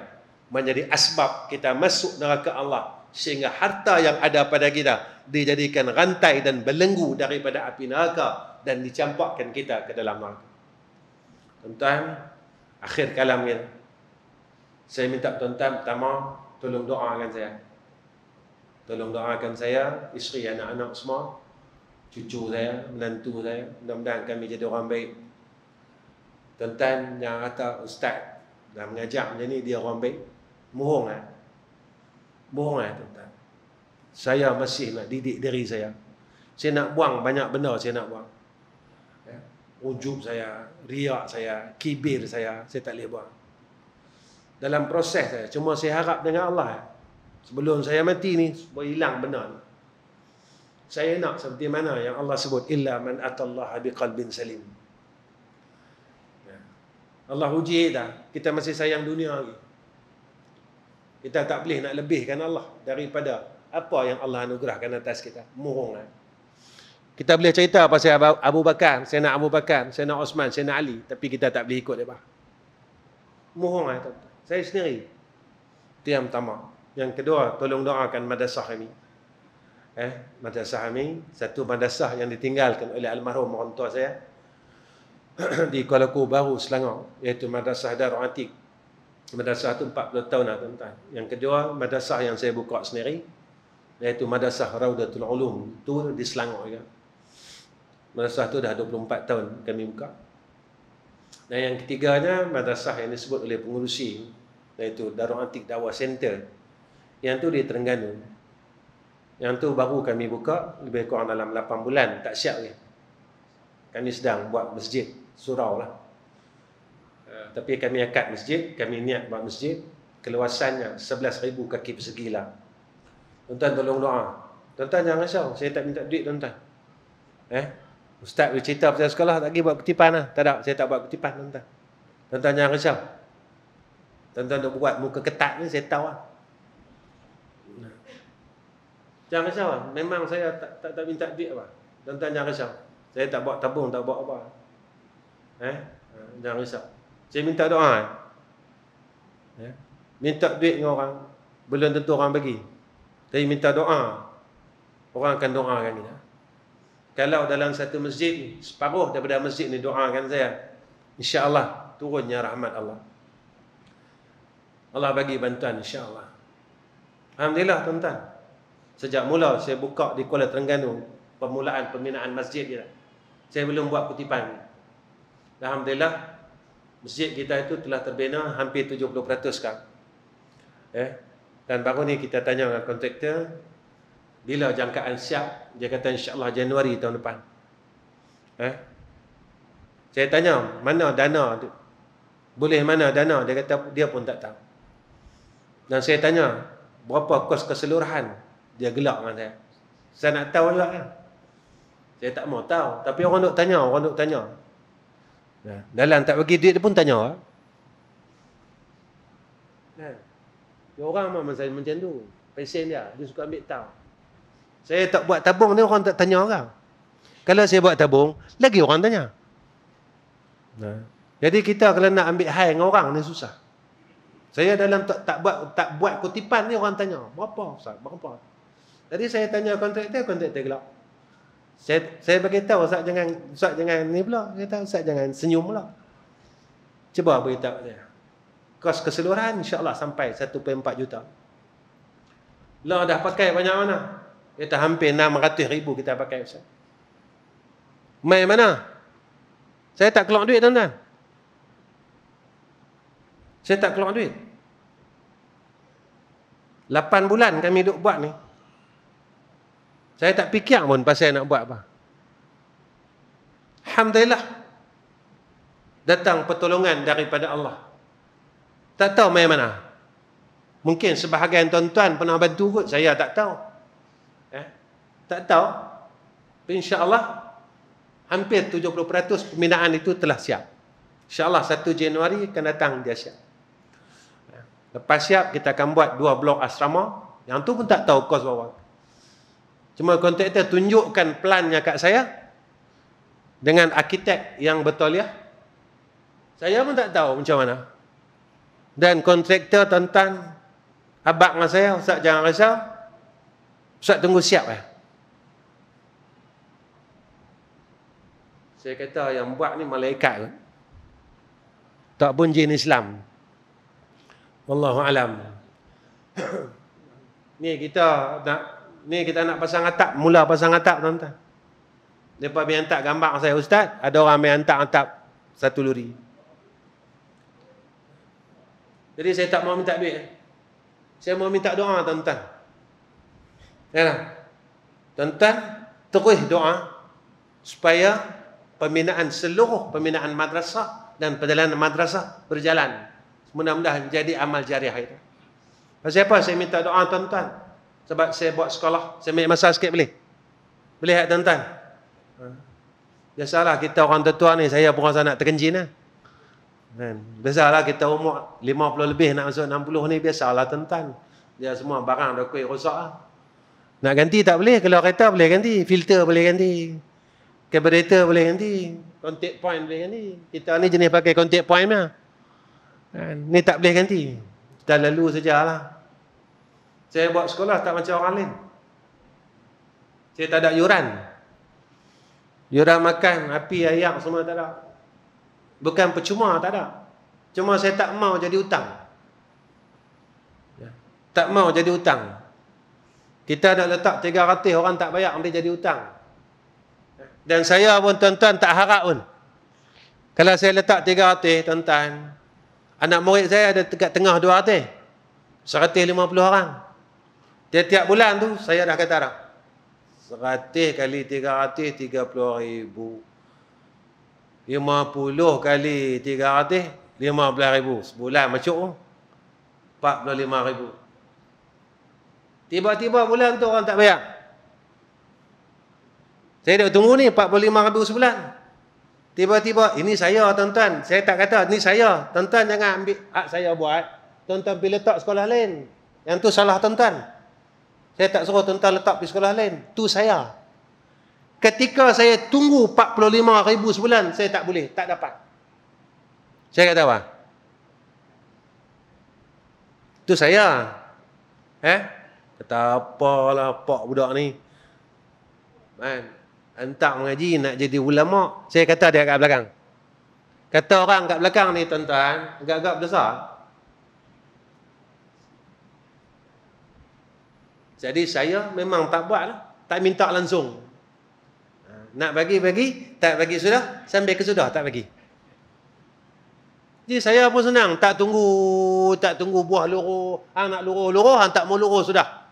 menjadi asbab kita masuk neraka Allah sehingga harta yang ada pada kita dijadikan rantai dan belenggu daripada api neraka dan dicampakkan kita ke dalam neraka. Tuan-tuan, akhir kalam kita, saya minta tuan-tuan pertama tolong doakan saya. Tolong doakan saya, isteri, anak-anak semua, cucu saya, menantu saya. Mudah-mudahan kami jadi orang baik. Tuan-tuan yang kata Ustaz dah mengajar macam ni dia orang baik, bohong lah. Bohong lah, tuan-tuan. Saya masih nak didik diri saya. Saya nak buang banyak benda, saya nak buang. Ujub saya, riak saya, kibir saya tak boleh buang. Dalam proses saya, cuma saya harap dengan Allah, sebelum saya mati ni, supaya hilang benar ni. Saya nak seperti mana yang Allah sebut, illa man atallaha biqalbin salim. Allah uji dah, kita masih sayang dunia lagi. Kita tak boleh nak lebihkan Allah daripada apa yang Allah anugerahkan atas kita. Mohong lah. Kita boleh cerita pasal Abu Bakar, saya nak Abu Bakar, saya nak Osman, saya nak Ali, tapi kita tak boleh ikut mereka. Mohong lah, tuan-tuan. Saya sendiri. Itu yang pertama. Yang kedua, tolong doakan madrasah kami. Madrasah kami, satu madrasah yang ditinggalkan oleh almarhum orang tua saya di Kuala Lumpur Baru, Selangor, iaitu Madrasah Darul Atiq. Madrasah itu 40 tahun lah, tuan-tuan. Yang kedua, madrasah yang saya buka sendiri, iaitu Madrasah Raudatul Ulum, itu di Selangor juga. Madrasah itu dah 24 tahun kami buka. Dan yang ketiganya, madrasah yang disebut oleh pengurusi iaitu Darul Antik Dakwah Center. Yang tu di Terengganu. Yang tu baru kami buka, lebih kurang dalam 8 bulan, tak siap lagi. Kami sedang buat masjid, surau lah. Tapi kami akad masjid, kami niat buat masjid, keluasannya 11,000 kaki persegi lah. Tuan-tuan tolong doa. Tuan-tuan jangan risau, saya tak minta duit tuan-tuan. Ustaz bercerita pasal sekolah, tak pergi buat kutipan lah. Tak ada, saya tak buat kutipan tuan-tuan. Tuan-tuan jangan risau. Tuan-tuan nak buat muka ketat ni, saya tahu lah. Jangan risau lah. Memang saya tak minta duit apa. Tuan-tuan jangan risau. Saya tak buat tabung, tak buat apa. Jangan risau. Saya minta doa. Minta duit dengan orang, belum tentu orang bagi. Tapi minta doa, orang akan doakan kita. Kalau dalam satu masjid, separuh daripada masjid ni doakan saya, insya-Allah turunnya rahmat Allah. Allah bagi bantuan insya-Allah. Alhamdulillah tuan-tuan. Sejak mula saya buka di Kuala Terengganu, permulaan pembinaan masjid kita, saya belum buat kutipan. Alhamdulillah, masjid kita itu telah terbina hampir 70% sekarang. Dan baru ni kita tanya dengan kontraktor, bila jangkaan siap? Dia kata insya-Allah Januari tahun depan. Saya tanya, mana dana? Boleh mana dana? Dia kata dia pun tak tahu. Dan saya tanya, berapa kos keseluruhan? Dia gelak dengan saya. Saya nak tahu juga kan? Saya tak mau tahu. Tapi orang nak tanya, Dalam tak bagi duit dia pun tanya. Dia orang memang saya macam tu. Pesen dia suka ambil tahu. Saya tak buat tabung ni, orang tak tanya orang. Kalau saya buat tabung, lagi orang tanya. Jadi kita kalau nak ambil high dengan orang ni susah. Saya dalam tak buat kutipan ni, orang tanya, berapa Ustaz? Berapa? Tadi saya tanya kontraktor gelap. Saya bagi tahu Ustaz jangan ni pula. Saya kata Ustaz jangan senyum pula. Cuba beritahu dia. Kos keseluruhan insya-Allah sampai 1.4 juta. Lah dah pakai banyak mana? Kita hampir 600,000 kita pakai Ustaz. Mai mana? Saya tak keluar duit tuan-tuan. Saya tak keluar duit. 8 bulan kami duk buat ni. Saya tak fikir pun pasal nak buat apa. Alhamdulillah. Datang pertolongan daripada Allah. Tak tahu mai mana. Mungkin sebahagian tuan-tuan pernah bantu kot. Saya tak tahu. Tak tahu. InsyaAllah hampir 70% pembinaan itu telah siap. InsyaAllah 1 Januari akan datang dia siap. Lepas siap kita akan buat 2 blok asrama. Yang tu pun tak tahu kos berapa. Cuma kontraktor tunjukkan plannya kat saya dengan arkitek yang betul ya. Saya pun tak tahu macam mana. Dan kontraktor tuan-tuan abang dengan saya, Ustaz jangan risau. Ustaz tunggu siap Saya kata yang buat ni malaikat ke? Tak pun jin Islam. Wallahu alam. Ni kita nak pasang atap, mula pasang atap tuan-tuan. Depa mai hantar gambar saya, Ustaz, ada orang mai hantar atap 1 lori. Jadi saya tak mau minta duit. Saya mau minta doa tuan-tuan. Tuan-tuan terus doa supaya seluruh pembinaan madrasah dan perjalanan madrasah berjalan. Mudah-mudahan jadi amal jariah itu. Pasal apa saya minta doa tuan-tuan? Sebab saya buat sekolah. Saya ambil masa sikit boleh? Boleh tak tuan-tuan? Biasalah kita orang tua ni, saya pun rasa nak terkencing lah. Biasalah kita umur 50 lebih nak masuk 60 ni, biasalah tuan-tuan. Dia semua barang dah kuih rosak lah. Nak ganti tak boleh. Kalau kereta boleh ganti. Filter boleh ganti. Carburetor boleh ganti. Contact point boleh ganti. Kita ni jenis pakai contact point lah. Ni tak boleh ganti. Kita lalu sajalah. Saya buat sekolah tak macam orang lain. Saya tak ada yuran. Yuran makan, api, air semua tak ada. Bukan percuma, tak ada. Cuma saya tak mau jadi hutang. Tak mau jadi hutang. Kita nak letak 300, orang tak bayar, dia jadi hutang. Dan saya pun tuan-tuan tak harap pun. Kalau saya letak 300, tuan-tuan, Anak murid saya ada dekat tengah 200. 150 orang. Tiap-tiap bulan tu saya dah kata dah. 100 kali 300, 30,000. 50 kali 300, 15,000. Sebulan macam 45,000. Tiba-tiba bulan tu orang tak bayar. Saya dah tunggu ni 45,000 sebulan. Tiba-tiba, ini saya tuan-tuan. Saya tak kata, ini saya. Tuan-tuan jangan ambil hak saya buat. Tuan-tuan pergi letak sekolah lain. Yang tu salah tuan-tuan. Saya tak suruh tuan-tuan letak pergi sekolah lain. Tu saya. Ketika saya tunggu 45,000 sebulan, saya tak boleh, tak dapat. Saya kata apa? Tu saya. Kata apalah pak budak ni. Hentak mengaji nak jadi ulama. Saya kata dia kat belakang. Kata orang kat belakang ni tuan-tuan, agak-agak besar. Jadi saya memang tak buat lah. Tak minta langsung. Nak bagi-bagi, tak bagi sudah, sampai ke sudah, tak bagi. Jadi saya pun senang, tak tunggu buah luruh. Hang nak luruh, hang tak mau luruh sudah.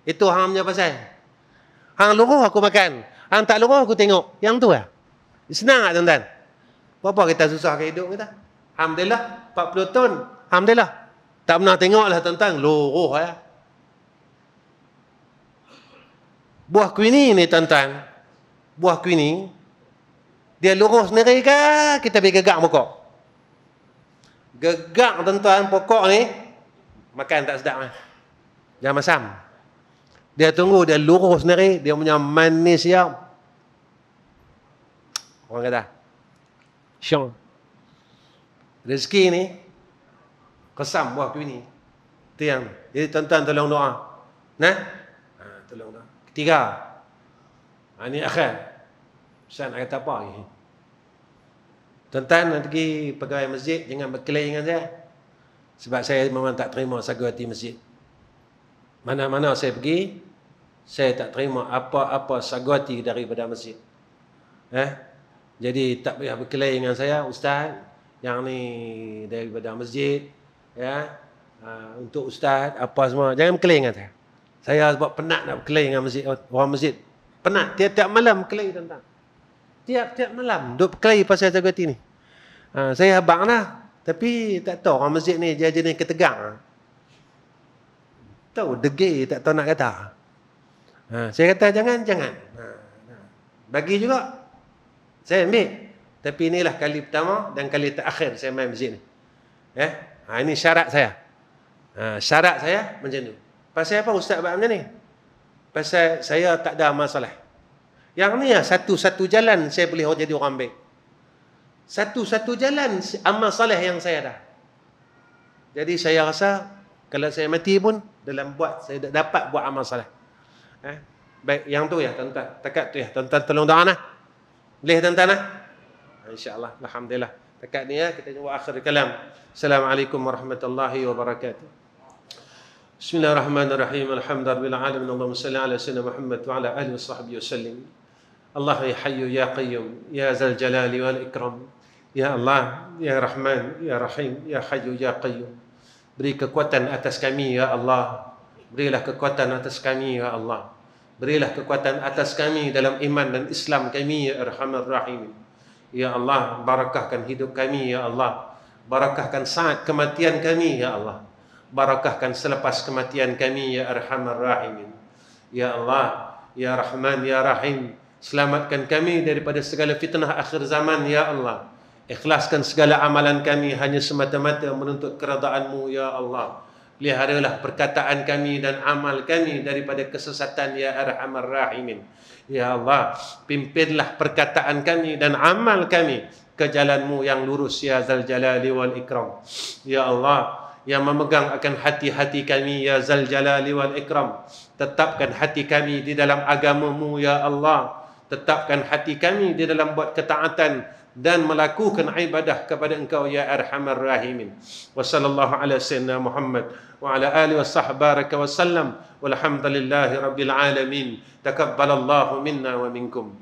Itu hang punya pasal. Hang luruh aku makan. Hang tak luruh aku tengok. Yang tu lah. Senang tak tuan-tuan? Berapa kita susah ke hidup kita? Alhamdulillah, 40 tahun. Alhamdulillah. Tak pernah tengok lah tuan-tuan, luruh lah. Buah kuini ni tuan-tuan. Buah kuini. Dia luruh sendiri ke? Kita pergi gegak pokok. Gegak tuan-tuan pokok ni. Makan tak sedap lah. Jangan masam. Dia tunggu, dia luruh sendiri. Dia punya manis ya. Orang kata. Syong. Rezeki ni. Kesam buah kuini. Itu yang. Jadi tuan-tuan tolong doa. Nah? Tolong doa. Ketiga. Ini akhir. Ustaz nak kata apa ni? Tuan-tuan nak pergi pegawai masjid, jangan berkelahi dengan saya. Sebab saya memang tak terima sagu hati masjid. Mana-mana saya pergi, saya tak terima apa-apa sagu hati daripada masjid. Jadi tak payah berkelahi dengan saya, Ustaz. Yang ni daripada masjid. Untuk Ustaz, apa semua. Jangan berkelahi dengan saya. Saya sebab penat nak berkelahi dengan masjid, orang masjid. Penat. Tiap-tiap malam berkelahi tuan-tuan. Tiap-tiap malam duk berkelahi pasal sagu hati ni. Saya abang lah. Tapi tak tahu orang masjid ni dia jenis ketegang. Tahu degil, tak tahu nak kata. Saya kata jangan. Bagi juga. Saya ambil. Tapi inilah kali pertama dan kali terakhir saya main masjid ni. Ini syarat saya. Syarat saya macam tu. Pasal apa Ustaz buat macam ni? Pasal saya tak ada masalah. Yang ni lah satu-satu jalan saya boleh jadi orang baik. Satu-satu jalan amal soleh yang saya ada. Jadi saya rasa kalau saya mati pun saya dapat buat amal soleh. Baik, yang tu ya tuan-tuan. Takat tu ya tuan-tuan tolong doa nah. Boleh tuan-tuan nah? InsyaAllah. Alhamdulillah. Takat ni ya kita jumpa akhir kalam. Assalamualaikum warahmatullahi wabarakatuh. Bismillahirrahmanirrahim. Alhamdulillah alamin. Allahumma salli ala sayyidina Muhammad wa ala alihi washabbihi wasallim. Allah ya hayyu ya qayyum ya zal jalali wal ikram. Ya Allah, ya Rahman, ya Rahim, ya hayyu ya qayyum. Beri kekuatan atas kami ya Allah. Berilah kekuatan atas kami ya Allah. Berilah kekuatan atas kami dalam iman dan Islam kami ya Arhamar Rahim. Ya Allah, barakahkan hidup kami ya Allah. Barakahkan saat kematian kami ya Allah. Barakahkan selepas kematian kami ya Arhamar Rahimin. Ya Allah, ya Rahman, ya Rahim, selamatkan kami daripada segala fitnah akhir zaman ya Allah. Ikhlaskan segala amalan kami hanya semata-mata menuntut keredaan-Mu ya Allah. Peliharalah perkataan kami dan amal kami daripada kesesatan ya Arhamar Rahimin. Ya Allah, pimpinlah perkataan kami dan amal kami ke jalan-Mu yang lurus ya Zal Jalali wal Ikram. Ya Allah, yang memegang akan hati-hati kami ya Zal Jalali wal Ikram. Tetapkan hati kami di dalam agama-Mu ya Allah. Tetapkan hati kami di dalam buat ketaatan dan melakukan ibadah kepada Engkau ya Arhamar Rahimin. Wa sallallahu ala sayyidina Muhammad wa ala alihi wa sahbaraka wa sallam. Walhamdulillahi rabbil alamin. Takabbalallahu minna wa minkum.